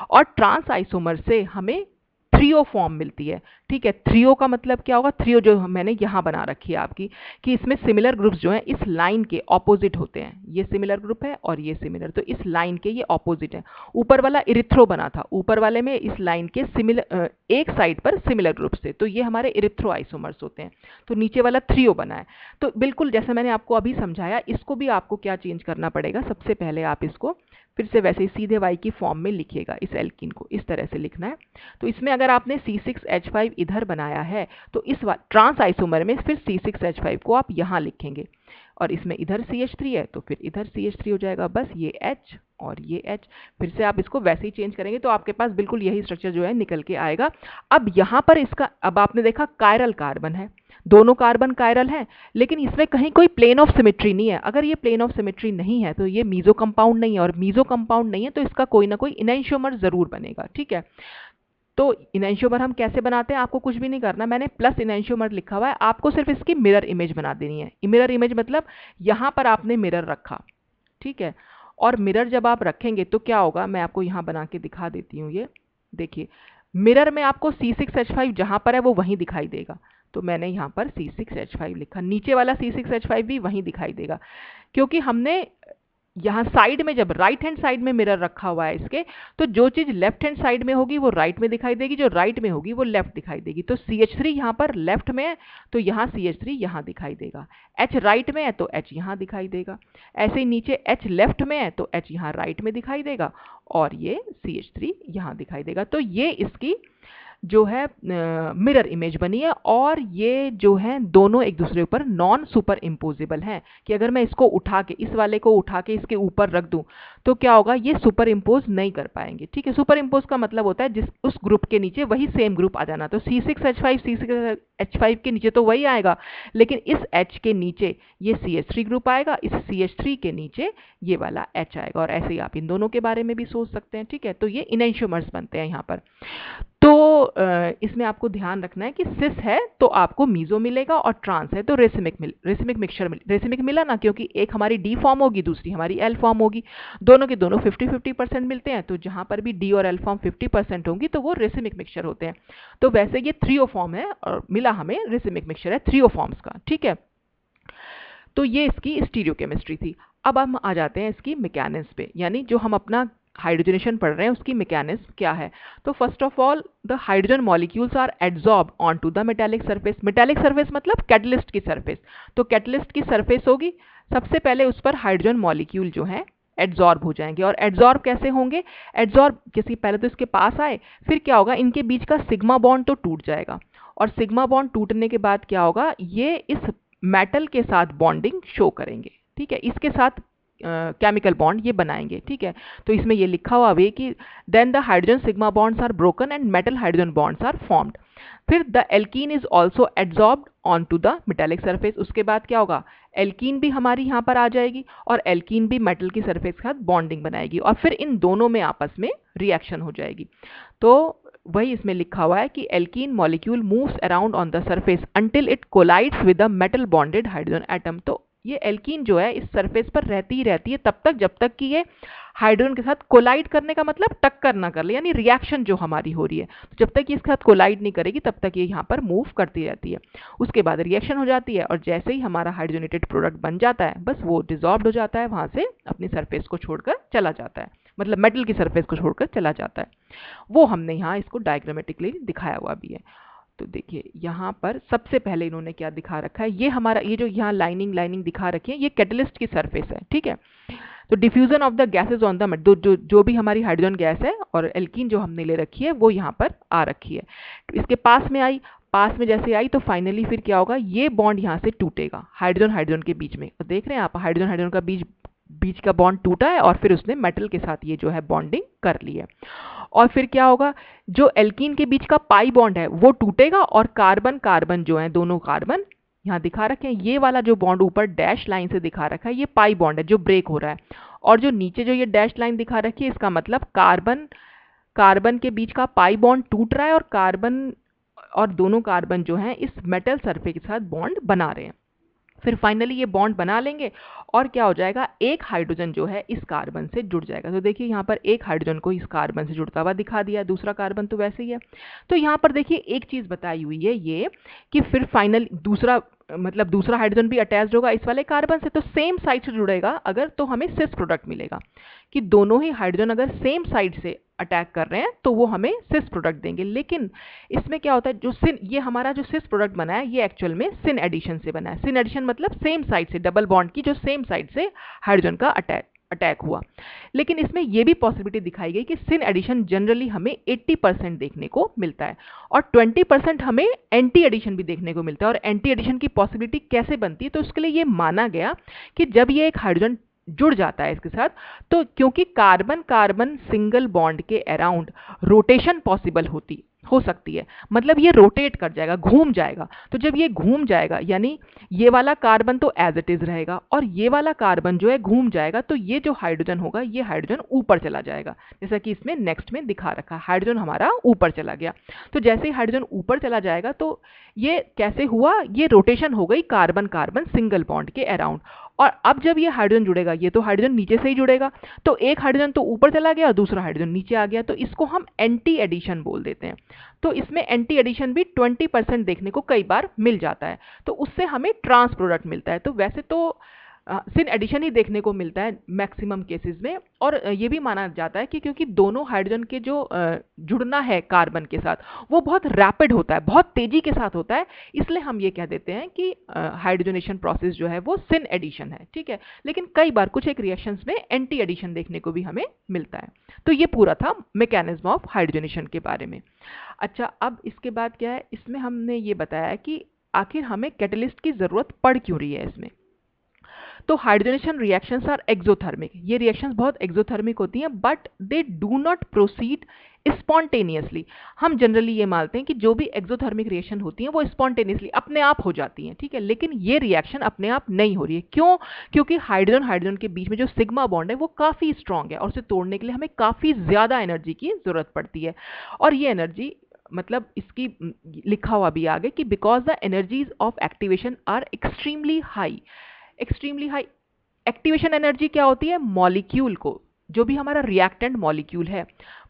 और ट्रांस आइसोमर से हमें थ्रियो फॉर्म मिलती है। ठीक है, थ्रियो का मतलब क्या होगा, थ्रियो जो मैंने यहां बना रखी है आपकी, कि इसमें सिमिलर ग्रुप्स जो हैं इस लाइन के ऑपोजिट होते हैं। ये सिमिलर ग्रुप है और ये सिमिलर, तो इस लाइन के ये ऑपोजिट है। ऊपर वाला इरिथ्रो बना था, ऊपर वाले में इस लाइन के सिमिलर एक साइड पर सिमिलर ग्रुप्स थे, तो ये हमारे इरिथ्रो आइसोमर्स होते हैं। तो नीचे वाला थ्रियो बना है। तो बिल्कुल जैसे मैंने आपको अभी समझाया, इसको भी आपको क्या चेंज करना पड़ेगा, सबसे पहले आप इसको फिर से वैसे ही सीधे वाई की फॉर्म में लिखिएगा। इस एल्कीन को इस तरह से लिखना है। तो इसमें अगर आपने C6H5 इधर बनाया है तो इस ट्रांस आइसोमर में फिर C6H5 को आप यहां लिखेंगे और इसमें इधर CH3 है तो फिर इधर CH3 हो जाएगा, बस ये H और ये H। फिर से आप इसको वैसे ही चेंज करेंगे तो आपके पास बिल्कुल यही स्ट्रक्चर जो है निकल के आएगा। अब यहां पर इसका, अब आपने देखा कायरल कार्बन है, दोनों कार्बन कायरल हैं, लेकिन इसमें कहीं कोई प्लेन ऑफ सिमेट्री नहीं है। अगर ये प्लेन ऑफ सिमेट्री नहीं है तो ये मीजो कंपाउंड नहीं है, और मीजो कंपाउंड नहीं है तो इसका कोई ना कोई इनैंशियोमर जरूर बनेगा। ठीक है, तो इनैंशियोमर हम कैसे बनाते हैं, आपको कुछ भी नहीं करना, मैंने प्लस इनैंशियोमर लिखा हुआ है, आपको सिर्फ इसकी मिरर इमेज बना देनी है। मिरर इमेज मतलब यहां पर आपने मिरर रखा। ठीक है, और मिरर जब आप रखेंगे तो क्या होगा, मैं आपको यहां बना के दिखा देती हूँ। ये देखिए, मिरर में आपको C6H5 जहां पर है वो वहीं दिखाई देगा, तो मैंने यहां पर C6H5 लिखा, नीचे वाला C6H5 भी वहीं दिखाई देगा, क्योंकि हमने यहाँ साइड में जब राइट हैंड साइड में मिरर रखा हुआ है इसके, तो जो चीज लेफ्ट हैंड साइड में होगी वो राइट में दिखाई देगी, जो राइट में होगी वो लेफ्ट दिखाई देगी। तो CH3 यहाँ पर लेफ्ट में है तो यहाँ CH3 यहाँ दिखाई देगा, H राइट में है तो H यहाँ दिखाई देगा, ऐसे ही नीचे H लेफ्ट में है तो H यहाँ राइट में दिखाई देगा और ये CH3 यहाँ दिखाई देगा। तो ये इसकी जो है मिरर इमेज बनी है, और ये जो है दोनों एक दूसरे ऊपर नॉन सुपर इम्पोजेबल हैं, कि अगर मैं इसको उठा के, इस वाले को उठा के इसके ऊपर रख दूं तो क्या होगा, ये सुपर इम्पोज नहीं कर पाएंगे। ठीक है, सुपर इम्पोज का मतलब होता है जिस उस ग्रुप के नीचे वही सेम ग्रुप आ जाना, तो C6H5 के नीचे तो वही आएगा, लेकिन इस H के नीचे ये CH3 ग्रुप आएगा, इस CH3 के नीचे ये वाला H आएगा, और ऐसे ही आप इन दोनों के बारे में भी सोच सकते हैं। ठीक है, तो ये इनैंशियोमर्स बनते हैं यहाँ पर। तो इसमें आपको ध्यान रखना है कि सिस है तो आपको मीजो मिलेगा और ट्रांस है तो रेसिमिक मिला ना, क्योंकि एक हमारी डी फॉर्म होगी दूसरी हमारी एल फॉर्म होगी, दोनों के दोनों 50-50% मिलते हैं, तो जहां पर भी डी और एल फॉर्म 50% होंगी तो वो रेसिमिक मिक्सचर होते हैं। तो वैसे ये थ्रियो फॉर्म है और मिला हमें रेसिमिक मिक्सचर है थ्रियो फॉर्म्स का। ठीक है, तो ये इसकी स्टीरियोकेमिस्ट्री थी। अब हम आ जाते हैं इसकी मैकेनिज्म पे, यानी जो हम अपना हाइड्रोजनेशन पढ़ रहे हैं उसकी मैकेनिज्म क्या है। तो first of all the hydrogen molecules are adsorb onto the metallic surface. Metallic surface मतलब कैटलिस्ट की सरफेस, तो कैटलिस्ट की सरफेस होगी, सबसे पहले उस पर हाइड्रोजन मॉलिक्यूल जो है एड्जॉर्ब हो जाएंगे। और एड्जॉर्ब कैसे होंगे? एड्जॉर्ब किसी पहले तो इसके पास आए, फिर क्या होगा, इनके बीच का सिग्मा बॉन्ड तो टूट जाएगा, और सिग्मा बॉन्ड टूटने के बाद क्या होगा, ये इस मेटल के साथ बॉन्डिंग शो करेंगे। ठीक है, इसके साथ केमिकल बॉन्ड ये बनाएंगे। ठीक है, तो इसमें ये लिखा हुआ है कि then the hydrogen sigma bonds are broken and metal hydrogen bonds are formed. फिर the alkene is also adsorbed on to the metallic surface. उसके बाद क्या होगा, एल्कीन भी हमारी यहाँ पर आ जाएगी और एल्कीन भी मेटल की सरफेस के साथ बॉन्डिंग बनाएगी और फिर इन दोनों में आपस में रिएक्शन हो जाएगी। तो वही इसमें लिखा हुआ है कि alkene molecule moves around on the surface until it collides with the metal bonded hydrogen atom. तो ये एल्कीन जो है इस सरफेस पर रहती ही रहती है तब तक जब तक कि ये हाइड्रोजन के साथ कोलाइड करने का मतलब टक्कर ना कर ले, यानी रिएक्शन जो हमारी हो रही है, तो जब तक ये इसके साथ कोलाइड नहीं करेगी तब तक ये यहाँ पर मूव करती रहती है। उसके बाद रिएक्शन हो जाती है और जैसे ही हमारा हाइड्रोजनेटेड प्रोडक्ट बन जाता है, बस वो डिजॉल्व हो जाता है, वहाँ से अपनी सरफेस को छोड़कर चला जाता है, मतलब मेटल की सरफेस को छोड़कर चला जाता है। वो हमने यहाँ इसको डायग्रामेटिकली दिखाया हुआ भी है। तो देखिए यहाँ पर सबसे पहले इन्होंने क्या दिखा रखा है, ये हमारा ये जो यहाँ लाइनिंग दिखा रखी है, ये कैटलिस्ट की सरफेस है। ठीक है, तो diffusion of the gases on the जो भी हमारी हाइड्रोजन गैस है और एल्कीन जो हमने ले रखी है वो यहाँ पर आ रखी है, तो इसके पास में आई, पास में जैसे आई तो फाइनली फिर क्या होगा, ये बॉन्ड यहाँ से टूटेगा हाइड्रोजन हाइड्रोजन के बीच में। तो देख रहे हैं आप, हाइड्रोजन हाइड्रोजन का बीच का बॉन्ड टूटा है और फिर उसने मेटल के साथ ये जो है बॉन्डिंग कर ली है। और फिर क्या होगा, जो एल्कीन के बीच का पाई बॉन्ड है वो टूटेगा और कार्बन कार्बन जो है, दोनों कार्बन यहाँ दिखा रखे हैं, ये वाला जो बॉन्ड ऊपर डैश लाइन से दिखा रखा है ये पाई बॉन्ड है जो ब्रेक हो रहा है, और जो नीचे जो ये डैश लाइन दिखा रखी है इसका मतलब कार्बन कार्बन के बीच का पाई बॉन्ड टूट रहा है और कार्बन और दोनों कार्बन जो हैं इस मेटल सरफेस के साथ बॉन्ड बना रहे हैं। फिर फाइनली ये बॉन्ड बना लेंगे और क्या हो जाएगा, एक हाइड्रोजन जो है इस कार्बन से जुड़ जाएगा। तो देखिए यहाँ पर एक हाइड्रोजन को इस कार्बन से जुड़ता हुआ दिखा दिया, दूसरा कार्बन तो वैसे ही है। तो यहाँ पर देखिए एक चीज़ बताई हुई है ये कि फिर फाइनल दूसरा हाइड्रोजन भी अटैच्ड होगा इस वाले कार्बन से, तो सेम साइड से जुड़ेगा अगर, तो हमें सिस प्रोडक्ट मिलेगा कि दोनों ही हाइड्रोजन अगर सेम साइड से अटैक कर रहे हैं तो वो हमें सिस प्रोडक्ट देंगे। लेकिन इसमें क्या होता है, जो सिन, ये हमारा जो सिस प्रोडक्ट बना है ये एक्चुअल में सिन एडिशन से बना है। सिन एडिशन मतलब सेम साइड से, डबल बॉन्ड की जो सेम साइड से हाइड्रोजन का अटैक हुआ। लेकिन इसमें यह भी पॉसिबिलिटी दिखाई गई कि सिन एडिशन जनरली हमें 80% देखने को मिलता है और 20% हमें एंटी एडिशन भी देखने को मिलता है। और एंटी एडिशन की पॉसिबिलिटी कैसे बनती है, तो उसके लिए ये माना गया कि जब ये एक हाइड्रोजन जुड़ जाता है इसके साथ, तो क्योंकि कार्बन कार्बन सिंगल बॉन्ड के अराउंड रोटेशन पॉसिबल हो सकती है, मतलब ये रोटेट कर जाएगा, घूम जाएगा। तो जब ये घूम जाएगा यानी ये वाला कार्बन तो एज इट इज रहेगा और ये वाला कार्बन जो है घूम जाएगा, तो ये जो हाइड्रोजन होगा ये हाइड्रोजन ऊपर चला जाएगा, जैसा कि इसमें नेक्स्ट में दिखा रखा है, हाइड्रोजन हमारा ऊपर चला गया। तो जैसे ही हाइड्रोजन ऊपर चला जाएगा तो ये कैसे हुआ, ये रोटेशन हो गई कार्बन कार्बन सिंगल बॉन्ड के अराउंड। और अब जब ये हाइड्रोजन जुड़ेगा, ये तो हाइड्रोजन नीचे से ही जुड़ेगा, तो एक हाइड्रोजन तो ऊपर चला गया और दूसरा हाइड्रोजन नीचे आ गया, तो इसको हम एंटी एडिशन बोल देते हैं। तो इसमें एंटी एडिशन भी 20% देखने को कई बार मिल जाता है, तो उससे हमें ट्रांस प्रोडक्ट मिलता है। तो वैसे तो सिन एडिशन ही देखने को मिलता है मैक्सिमम केसेस में। और ये भी माना जाता है कि क्योंकि दोनों हाइड्रोजन के जो जुड़ना है कार्बन के साथ वो बहुत रैपिड होता है, बहुत तेजी के साथ होता है, इसलिए हम ये कह देते हैं कि हाइड्रोजनेशन प्रोसेस जो है वो सिन एडिशन है। ठीक है, लेकिन कई बार कुछ एक रिएक्शंस में एंटी एडिशन देखने को भी हमें मिलता है। तो ये पूरा था मैकेनिज्म ऑफ हाइड्रोजनेशन के बारे में। अच्छा, अब इसके बाद क्या है, इसमें हमने ये बताया कि आखिर हमें कैटलिस्ट की ज़रूरत पड़ क्यों रही है इसमें। तो हाइड्रोजनेशन रिएक्शंस आर एक्सोथर्मिक, ये रिएक्शंस बहुत एक्सोथर्मिक होती हैं, but they do not proceed spontaneously. हम जनरली ये मानते हैं कि जो भी एक्सोथर्मिक रिएक्शन होती हैं वो स्पॉन्टेनियसली अपने आप हो जाती हैं, ठीक है, लेकिन ये रिएक्शन अपने आप नहीं हो रही है। क्यों? क्योंकि हाइड्रोजन हाइड्रोजन के बीच में जो सिग्मा बॉन्ड है वो काफ़ी स्ट्रॉन्ग है और उसे तोड़ने के लिए हमें काफ़ी ज़्यादा एनर्जी की ज़रूरत पड़ती है। और ये एनर्जी मतलब इसकी लिखा हुआ भी आगे कि because the energies of activation are extremely high. Activation energy क्या होती है, मॉलिक्यूल को, जो भी हमारा रिएक्टेंट मॉलिक्यूल है,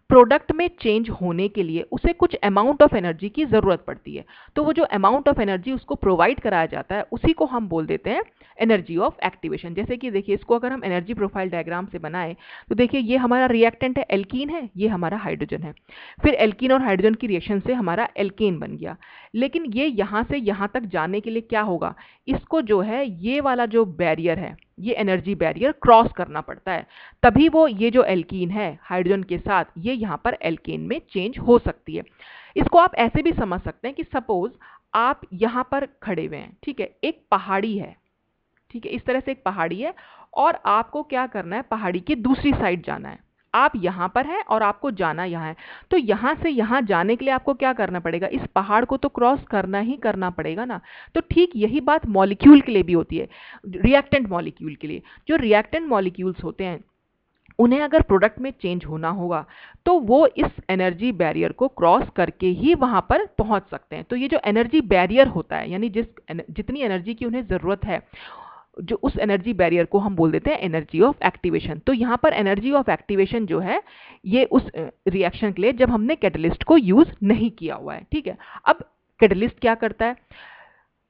प्रोडक्ट में चेंज होने के लिए उसे कुछ अमाउंट ऑफ एनर्जी की ज़रूरत पड़ती है। तो वो जो अमाउंट ऑफ एनर्जी उसको प्रोवाइड कराया जाता है उसी को हम बोल देते हैं एनर्जी ऑफ एक्टिवेशन। जैसे कि देखिए, इसको अगर हम एनर्जी प्रोफाइल डायग्राम से बनाएं तो देखिए ये हमारा रिएक्टेंट है, एल्कीन है, ये हमारा हाइड्रोजन है। फिर एल्कीन और हाइड्रोजन की रिएक्शन से हमारा एल्केन बन गया। लेकिन ये यहाँ से यहाँ तक जाने के लिए क्या होगा, इसको जो है ये वाला जो बैरियर है, ये एनर्जी बैरियर क्रॉस करना पड़ता है, तभी वो ये जो एल्कीन है हाइड्रोजन के साथ ये यहाँ पर एल्केन में चेंज हो सकती है। इसको आप ऐसे भी समझ सकते हैं कि सपोज आप यहाँ पर खड़े हुए हैं, ठीक है, एक पहाड़ी है, ठीक है, इस तरह से एक पहाड़ी है और आपको क्या करना है, पहाड़ी की दूसरी साइड जाना है। आप यहाँ पर हैं और आपको जाना यहाँ है, तो यहाँ से यहाँ जाने के लिए आपको क्या करना पड़ेगा, इस पहाड़ को तो क्रॉस करना ही करना पड़ेगा ना। तो ठीक यही बात मॉलिक्यूल के लिए भी होती है, रिएक्टेंट मॉलिक्यूल के लिए। जो रिएक्टेंट मॉलिक्यूल्स होते हैं उन्हें अगर प्रोडक्ट में चेंज होना होगा तो वो इस एनर्जी बैरियर को क्रॉस करके ही वहां पर पहुंच सकते हैं। तो ये जो एनर्जी बैरियर होता है, यानी जितनी एनर्जी की उन्हें ज़रूरत है, जो उस एनर्जी बैरियर को हम बोल देते हैं एनर्जी ऑफ एक्टिवेशन। तो यहाँ पर एनर्जी ऑफ एक्टिवेशन जो है ये उस रिएक्शन के लिए जब हमने कैटलिस्ट को यूज़ नहीं किया हुआ है, ठीक है। अब कैटलिस्ट क्या करता है,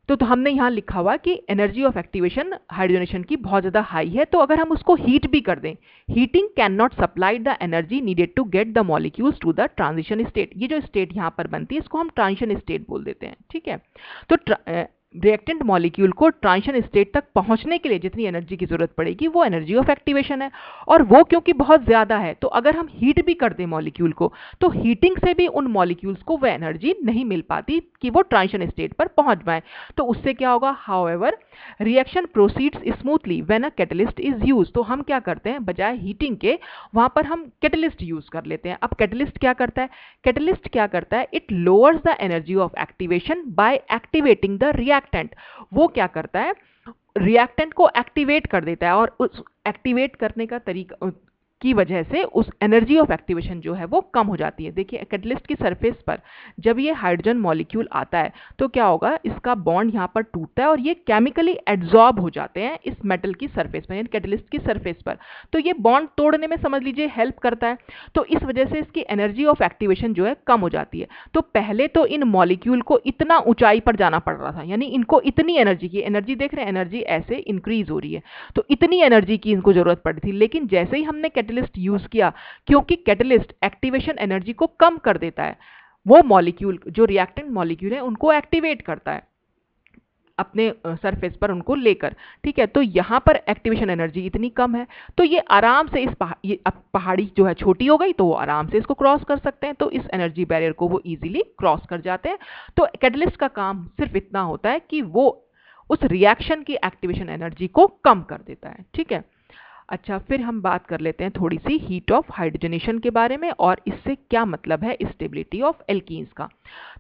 तो हमने यहाँ लिखा हुआ कि एनर्जी ऑफ एक्टिवेशन हाइड्रोजनेशन की बहुत ज़्यादा हाई है, तो अगर हम उसको हीट भी कर दें, heating can not supply the energy needed to get the molecules to the transition state. ये जो स्टेट यहाँ पर बनती है इसको हम ट्रांजिशन स्टेट बोल देते हैं, ठीक है। तो रिएक्टेंट मॉलिक्यूल को ट्रांजिशन स्टेट तक पहुंचने के लिए जितनी एनर्जी की जरूरत पड़ेगी वो एनर्जी ऑफ एक्टिवेशन है, और वो क्योंकि बहुत ज़्यादा है तो अगर हम हीट भी कर दें मॉलिक्यूल को तो हीटिंग से भी उन मॉलिक्यूल्स को वह एनर्जी नहीं मिल पाती कि वो ट्रांजिशन स्टेट पर पहुंच जाए। तो उससे क्या होगा, however reaction proceeds smoothly when a catalyst is use. तो हम क्या करते हैं, बजाय हीटिंग के वहां पर हम कैटलिस्ट यूज कर लेते हैं। अब कैटलिस्ट क्या करता है, कैटलिस्ट क्या करता है, it lowers the energy of activation bye activating the reactant. वो क्या करता है, रिएक्टेंट को एक्टिवेट कर देता है, और उस एक्टिवेट करने का तरीका की वजह से उस एनर्जी ऑफ एक्टिवेशन जो है वो कम हो जाती है। देखिए कैटलिस्ट की सरफेस पर जब ये हाइड्रोजन मॉलिक्यूल आता है तो क्या होगा, इसका बॉन्ड यहाँ पर टूटता है और ये केमिकली एड्जॉर्ब हो जाते हैं इस मेटल की सरफेस पर, यानी कैटलिस्ट की सरफेस पर। तो ये बॉन्ड तोड़ने में समझ लीजिए हेल्प करता है, तो इस वजह से इसकी एनर्जी ऑफ एक्टिवेशन जो है कम हो जाती है। तो पहले तो इन मॉलिक्यूल को इतना ऊंचाई पर जाना पड़ रहा था, यानी इनको इतनी एनर्जी की, एनर्जी देख रहे हैं, एनर्जी ऐसे इंक्रीज हो रही है, तो इतनी एनर्जी की इनको जरूरत पड़ी थी। लेकिन जैसे ही हमने कैटलिस्ट यूज किया, क्योंकि कैटलिस्ट एक्टिवेशन एनर्जी को कम कर देता है, वो मॉलिक्यूल जो रिएक्टेंट मॉलिक्यूल है उनको एक्टिवेट करता है अपने सरफेस पर उनको लेकर, ठीक है। तो यहाँ पर एक्टिवेशन एनर्जी इतनी कम है तो ये आराम से ये पहाड़ी जो है छोटी हो गई तो वो आराम से इसको क्रॉस कर सकते हैं, तो इस एनर्जी बैरियर को वो इजीली क्रॉस कर जाते हैं। तो कैटलिस्ट का काम सिर्फ इतना होता है कि वो उस रिएक्शन की एक्टिवेशन एनर्जी को कम कर देता है, ठीक है। अच्छा, फिर हम बात कर लेते हैं थोड़ी सी हीट ऑफ हाइड्रोजनेशन के बारे में और इससे क्या मतलब है स्टेबिलिटी ऑफ एल्कीन्स का।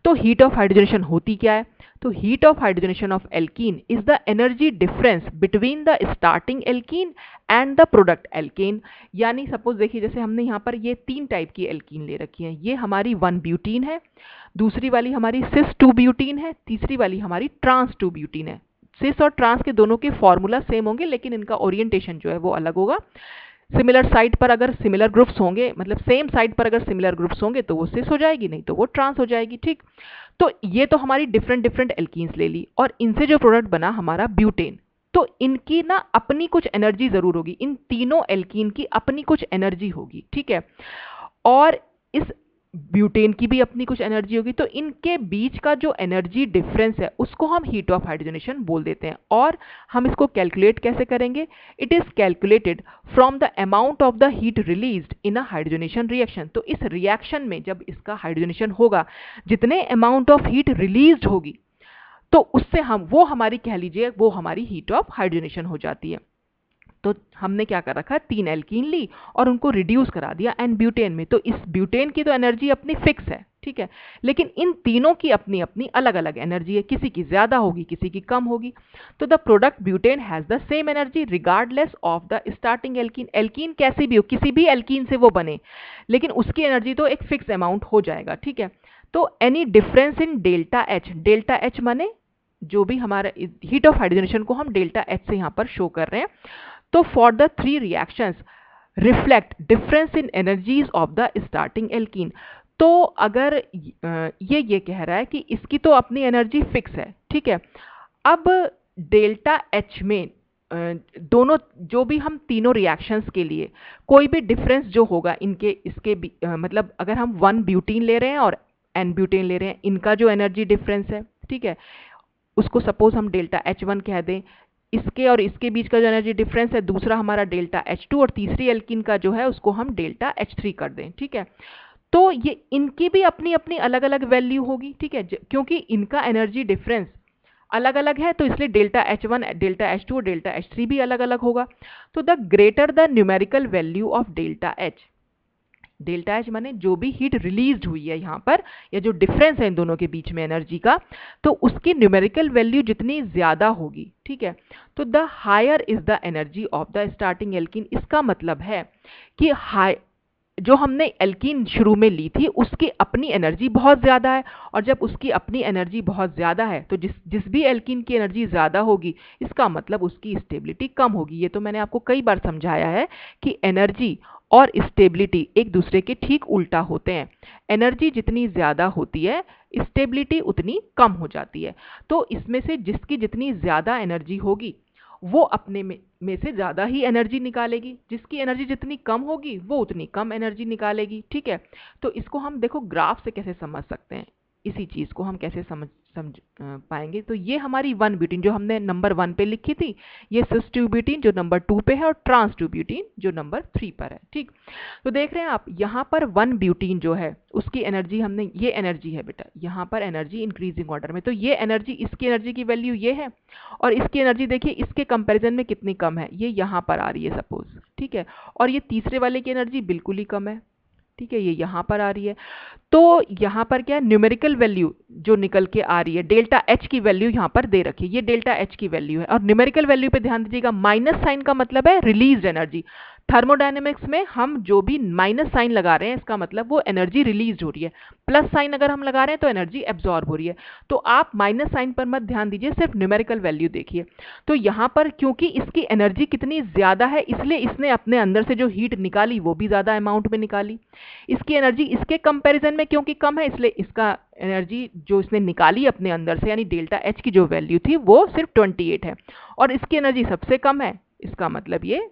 तो हीट ऑफ हाइड्रोजनेशन होती क्या है, तो heat of hydrogenation of alkene is the energy difference between the starting alkene and the product alkane. यानी सपोज देखिए, जैसे हमने यहाँ पर ये 3 टाइप की एल्कीन ले रखी है, ये हमारी 1 ब्यूटीन है, दूसरी वाली हमारी सिस 2 ब्यूटीन है, तीसरी वाली हमारी ट्रांस 2 ब्यूटीन है। सिस और ट्रांस के दोनों के फॉर्मूला सेम होंगे लेकिन इनका ओरिएंटेशन जो है वो अलग होगा। सिमिलर साइड पर अगर सिमिलर ग्रुप्स होंगे, मतलब सेम साइड पर अगर सिमिलर ग्रुप्स होंगे तो वो सिस हो जाएगी, नहीं तो वो ट्रांस हो जाएगी, ठीक। तो ये तो हमारी डिफरेंट डिफरेंट एल्कीन्स ले ली, और इनसे जो प्रोडक्ट बना हमारा ब्यूटेन, तो इनकी ना अपनी कुछ एनर्जी जरूर होगी, इन तीनों एल्कीन की अपनी कुछ एनर्जी होगी, ठीक है। और इस ब्यूटेन की भी अपनी कुछ एनर्जी होगी, तो इनके बीच का जो एनर्जी डिफरेंस है उसको हम हीट ऑफ हाइड्रोजनेशन बोल देते हैं। और हम इसको कैलकुलेट कैसे करेंगे, it is calculated from the amount of the heat released in a hydrogenation reaction. तो इस रिएक्शन में जब इसका हाइड्रोजनेशन होगा, जितने अमाउंट ऑफ हीट रिलीज्ड होगी तो उससे हम वो हमारी कह लीजिए वो हमारी हीट ऑफ हाइड्रोजनेशन हो जाती है। तो हमने क्या कर रखा, 3 एल्कीन ली और उनको रिड्यूस करा दिया एन ब्यूटेन में। तो इस ब्यूटेन की तो एनर्जी अपनी फिक्स है, ठीक है, लेकिन इन तीनों की अपनी अपनी अलग अलग एनर्जी है, किसी की ज्यादा होगी किसी की कम होगी। तो the product butane has the same energy regardless of the starting alkene. Alkene कैसी भी हो, किसी भी एल्कीन से वो बने, लेकिन उसकी एनर्जी तो एक फिक्स अमाउंट हो जाएगा, ठीक है। तो any difference in delta H माने जो भी हमारा हीट ऑफ हाइड्रोजनेशन को हम डेल्टा एच से यहाँ पर शो कर रहे हैं। तो for the 3 reactions reflect difference in energies of the starting alkene. तो अगर ये कह रहा है कि इसकी तो अपनी एनर्जी फिक्स है, ठीक है। अब डेल्टा एच में दोनों जो भी हम तीनों रिएक्शंस के लिए कोई भी डिफरेंस जो होगा इनके इसके मतलब अगर हम 1 ब्यूटीन ले रहे हैं और n ब्यूटेन ले रहे हैं, इनका जो एनर्जी डिफरेंस है, ठीक है, उसको सपोज हम डेल्टा H1 कह दें, इसके और इसके बीच का जो एनर्जी डिफरेंस है, दूसरा हमारा डेल्टा H2, और तीसरी एल्कीन का जो है उसको हम डेल्टा H3 कर दें। ठीक है, तो ये इनकी भी अपनी अपनी अलग अलग वैल्यू होगी। ठीक है, क्योंकि इनका एनर्जी डिफरेंस अलग अलग है, तो इसलिए डेल्टा H1, डेल्टा H2 और डेल्टा H3 भी अलग अलग होगा। तो the greater the numerical value of delta H, delta H माने जो भी हीट रिलीज हुई है यहाँ पर, या जो डिफरेंस है इन दोनों के बीच में एनर्जी का, तो उसकी न्यूमेरिकल वैल्यू जितनी ज्यादा होगी, ठीक है, तो the higher is the energy of the starting alkene. इसका मतलब है कि हाई, जो हमने एल्कीन शुरू में ली थी उसकी अपनी एनर्जी बहुत ज़्यादा है, और जब उसकी अपनी एनर्जी बहुत ज़्यादा है तो जिस जिस भी एल्कीन की एनर्जी ज़्यादा होगी, इसका मतलब उसकी स्टेबिलिटी कम होगी। ये तो मैंने आपको कई बार समझाया है कि एनर्जी और स्टेबिलिटी एक दूसरे के ठीक उल्टा होते हैं। एनर्जी जितनी ज़्यादा होती है, स्टेबिलिटी उतनी कम हो जाती है। तो इसमें से जिसकी जितनी ज़्यादा एनर्जी होगी वो अपने में से ज़्यादा ही एनर्जी निकालेगी, जिसकी एनर्जी जितनी कम होगी वो उतनी कम एनर्जी निकालेगी। ठीक है, तो इसको हम देखो ग्राफ से कैसे समझ सकते हैं, इसी चीज़ को हम कैसे समझ पाएंगे। तो ये हमारी 1 ब्यूटीन जो हमने नंबर 1 पे लिखी थी, ये सिस 2 ब्यूटीन जो नंबर 2 पे है, और ट्रांस 2 ब्यूटीन जो नंबर 3 पर है। ठीक, तो देख रहे हैं आप यहाँ पर 1 ब्यूटीन जो है उसकी एनर्जी हमने, ये एनर्जी है बेटा, यहाँ पर एनर्जी इंक्रीजिंग ऑर्डर में, तो ये एनर्जी, इसकी एनर्जी की वैल्यू ये है, और इसकी एनर्जी देखिए इसके कंपैरिजन में कितनी कम है, ये यहाँ पर आ रही है सपोज। ठीक है, और ये तीसरे वाले की एनर्जी बिल्कुल ही कम है। ठीक है, ये यहाँ पर आ रही है। तो यहाँ पर क्या न्यूमेरिकल वैल्यू जो निकल के आ रही है, डेल्टा H की वैल्यू यहाँ पर दे रखी है, ये डेल्टा H की वैल्यू है। और न्यूमेरिकल वैल्यू पे ध्यान दीजिएगा, माइनस साइन का मतलब है रिलीज एनर्जी। थर्मोडायनेमिक्स में हम जो भी माइनस साइन लगा रहे हैं इसका मतलब वो एनर्जी रिलीज हो रही है, प्लस साइन अगर हम लगा रहे हैं तो एनर्जी एब्जॉर्ब हो रही है। तो आप माइनस साइन पर मत ध्यान दीजिए, सिर्फ न्यूमेरिकल वैल्यू देखिए। तो यहाँ पर क्योंकि इसकी एनर्जी कितनी ज़्यादा है, इसलिए इसने अपने अंदर से जो हीट निकाली वो भी ज़्यादा अमाउंट में निकाली। इसकी एनर्जी इसके कंपैरिजन में क्योंकि कम है, इसलिए इसका एनर्जी जो इसने निकाली अपने अंदर से, यानी डेल्टा H की जो वैल्यू थी वो सिर्फ 28 है, और इसकी एनर्जी सबसे कम है, इसका मतलब ये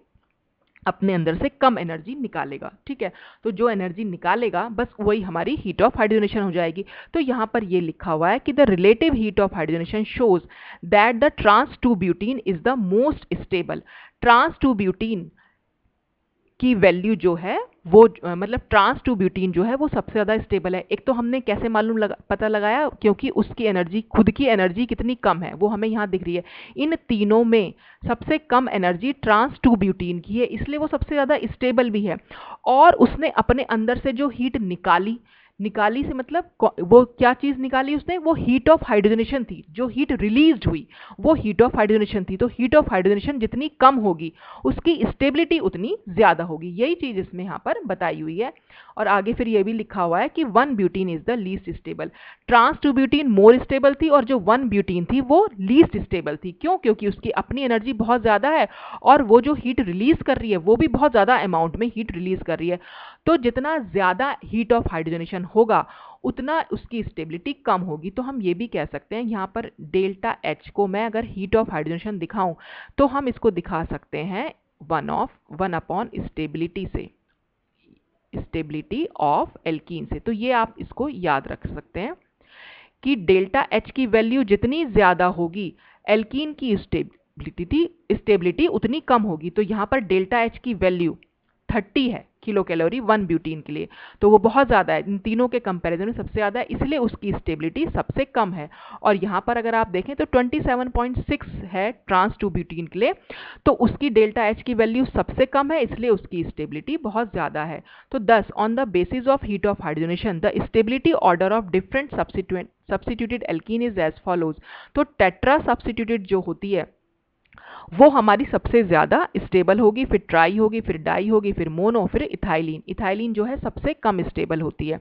अपने अंदर से कम एनर्जी निकालेगा। ठीक है, तो जो एनर्जी निकालेगा बस वही हमारी हीट ऑफ हाइड्रोजनेशन हो जाएगी। तो यहाँ पर ये लिखा हुआ है कि the relative heat of hydrogenation shows that the trans 2 butene is the most stable. Trans 2 butene की वैल्यू जो है वो मतलब ट्रांस 2 ब्यूटीन जो है वो सबसे ज़्यादा स्टेबल है। एक तो हमने कैसे पता लगाया, क्योंकि उसकी एनर्जी, खुद की एनर्जी कितनी कम है वो हमें यहाँ दिख रही है। इन तीनों में सबसे कम एनर्जी ट्रांस 2 ब्यूटीन की है, इसलिए वो सबसे ज़्यादा स्टेबल भी है। और उसने अपने अंदर से जो हीट निकाली, निकाली से मतलब वो क्या चीज़ निकाली उसने, वो हीट ऑफ हाइड्रोजनेशन थी। जो हीट रिलीज हुई वो हीट ऑफ हाइड्रोजनेशन थी। तो हीट ऑफ हाइड्रोजनेशन जितनी कम होगी उसकी स्टेबिलिटी उतनी ज़्यादा होगी, यही चीज़ इसमें यहाँ पर बताई हुई है। और आगे फिर ये भी लिखा हुआ है कि 1 butene is the least stable. Trans 2 butene more stable थी, और जो 1 ब्यूटीन थी वो लीस्ट स्टेबल थी। क्यों? क्योंकि उसकी अपनी एनर्जी बहुत ज़्यादा है, और वो जो हीट रिलीज कर रही है वो भी बहुत ज़्यादा अमाउंट में हीट रिलीज कर रही है। तो जितना ज़्यादा हीट ऑफ हाइड्रोजनेशन होगा उतना उसकी स्टेबिलिटी कम होगी। तो हम ये भी कह सकते हैं, यहाँ पर डेल्टा H को मैं अगर हीट ऑफ हाइड्रोजनेशन दिखाऊं तो हम इसको दिखा सकते हैं 1 अपॉन स्टेबिलिटी से, स्टेबिलिटी ऑफ एल्कीन से। तो ये आप इसको याद रख सकते हैं कि डेल्टा H की वैल्यू जितनी ज़्यादा होगी एल्कीन की स्टेबिलिटी उतनी कम होगी। तो यहाँ पर डेल्टा H की वैल्यू 30 है किलो कैलोरी 1 ब्यूटीन के लिए, तो वो बहुत ज़्यादा है, इन तीनों के कंपैरिजन में सबसे ज़्यादा है, इसलिए उसकी स्टेबिलिटी सबसे कम है। और यहाँ पर अगर आप देखें तो 27.6 है ट्रांस 2 ब्यूटीन के लिए, तो उसकी डेल्टा H की वैल्यू सबसे कम है, इसलिए उसकी स्टेबिलिटी बहुत ज़्यादा है। तो thus on the basis of heat of hydrogenation the stability order of different substituted alkene is as follows. तो टेट्रा सब्स्टिट्यूटेड जो होती है वो हमारी सबसे ज़्यादा स्टेबल होगी, फिर ट्राई होगी, फिर डाई होगी, फिर मोनो, फिर इथाइलिन। इथाइलिन जो है सबसे कम स्टेबल होती है।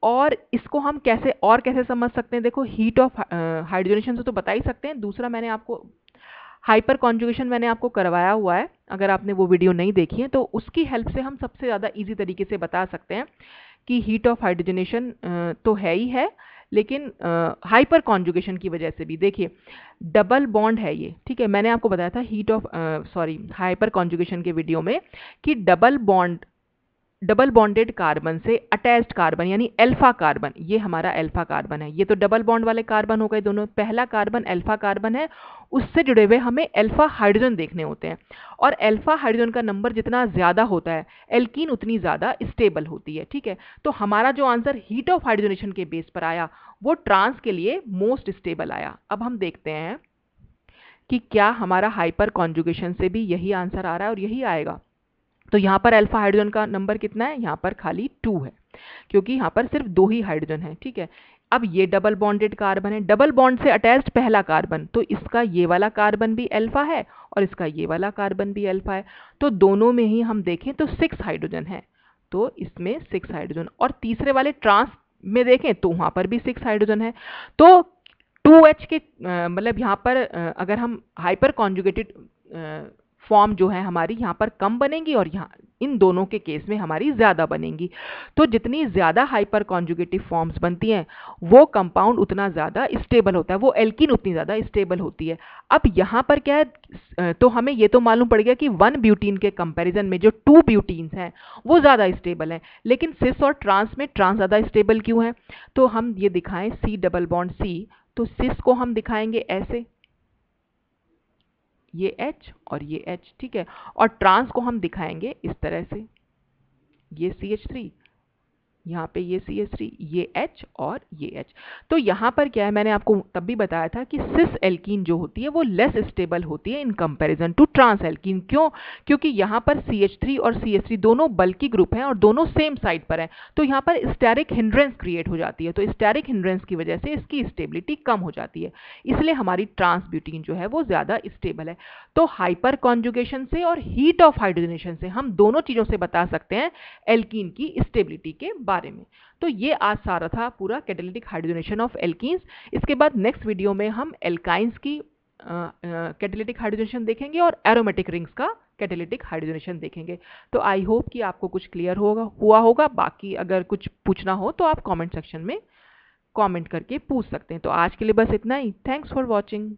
और इसको हम कैसे समझ सकते हैं, देखो हीट ऑफ हाइड्रोजनेशन से तो बता ही सकते हैं। दूसरा मैंने आपको हाइपर कॉन्जुगेशन मैंने आपको करवाया हुआ है, अगर आपने वो वीडियो नहीं देखी है तो उसकी हेल्प से हम सबसे ज़्यादा ईजी तरीके से बता सकते हैं कि हीट ऑफ हाइड्रोजनेशन तो है ही है, लेकिन हाइपर कॉन्जुगेशन की वजह से भी देखिए डबल बॉन्ड है ये। ठीक है, मैंने आपको बताया था हाइपर कॉन्जुगेशन के वीडियो में कि डबल बॉन्डेड कार्बन से अटैच्ड कार्बन यानी अल्फा कार्बन, ये हमारा अल्फा कार्बन है, ये तो डबल बॉन्ड वाले कार्बन हो गए दोनों। पहला कार्बन अल्फा कार्बन है, उससे जुड़े हुए हमें अल्फा हाइड्रोजन देखने होते हैं, और अल्फा हाइड्रोजन का नंबर जितना ज़्यादा होता है एल्कीन उतनी ज़्यादा स्टेबल होती है। ठीक है, तो हमारा जो आंसर हीट ऑफ हाइड्रोजनेशन के बेस पर आया वो ट्रांस के लिए मोस्ट स्टेबल आया। अब हम देखते हैं कि क्या हमारा हाइपर कॉन्जुगेशन से भी यही आंसर आ रहा है और यही आएगा। तो यहाँ पर अल्फा हाइड्रोजन का नंबर कितना है, यहाँ पर खाली 2 है, क्योंकि यहाँ पर सिर्फ 2 ही हाइड्रोजन है। ठीक है, अब ये डबल बॉन्डेड कार्बन है, डबल बॉन्ड से अटैच्ड पहला कार्बन, तो इसका ये वाला कार्बन भी अल्फा है और इसका ये वाला कार्बन भी अल्फा है, तो दोनों में ही हम देखें तो 6 हाइड्रोजन है, तो इसमें 6 हाइड्रोजन। और तीसरे वाले ट्रांस में देखें तो वहाँ पर भी 6 हाइड्रोजन है। तो 2H के मतलब यहाँ पर अगर हम हाइपर कॉन्जुगेटेड फॉर्म जो है हमारी यहाँ पर कम बनेंगी और यहाँ इन दोनों के केस में हमारी ज़्यादा बनेंगी। तो जितनी ज़्यादा हाइपर कॉन्जुगेटिव फॉर्म्स बनती हैं वो कंपाउंड उतना ज़्यादा स्टेबल होता है, वो एल्कीन उतनी ज़्यादा स्टेबल होती है। अब यहाँ पर क्या है, तो हमें ये तो मालूम पड़ गया कि 1 ब्यूटीन के कंपैरिजन में जो 2 ब्यूटीन्स हैं वो ज़्यादा स्टेबल हैं, लेकिन सिस और ट्रांस में ट्रांस ज़्यादा स्टेबल क्यों है? तो हम ये दिखाएं C डबल बॉन्ड C, तो सिस को हम दिखाएंगे ऐसे, ये H और ये H, ठीक है, और ट्रांस को हम दिखाएंगे इस तरह से, ये CH3, यहाँ पे ये CH3, ये H और ये H। तो यहाँ पर क्या है, मैंने आपको तब भी बताया था कि सिस एल्कीन जो होती है वो लेस स्टेबल होती है in comparison to trans alkene. क्यों? क्योंकि यहाँ पर CH3 और CH3 दोनों बल्की ग्रुप हैं और दोनों सेम साइड पर हैं, तो यहाँ पर स्टेरिक हिंड्रेंस क्रिएट हो जाती है, तो स्टेरिक हिंड्रेंस की वजह से इसकी स्टेबिलिटी कम हो जाती है, इसलिए हमारी ट्रांस ब्यूटीन जो है वो ज़्यादा स्टेबल है। तो हाइपर कॉन्जुगेशन से और हीट ऑफ हाइड्रोजनेशन से हम दोनों चीज़ों से बता सकते हैं एल्कीन की स्टेबिलिटी के बारे में। तो ये आज सारा था पूरा कैटालिटिक हाइड्रोजनेशन ऑफ एल्कीन्स। इसके बाद नेक्स्ट वीडियो में हम एल्काइंस की कैटालिटिक हाइड्रोजनेशन देखेंगे और एरोमेटिक रिंग्स का कैटालिटिक हाइड्रोजनेशन देखेंगे। तो आई होप कि आपको कुछ क्लियर हुआ होगा। बाकी अगर कुछ पूछना हो तो आप कमेंट सेक्शन में कमेंट करके पूछ सकते हैं। तो आज के लिए बस इतना ही। Thanks for watching.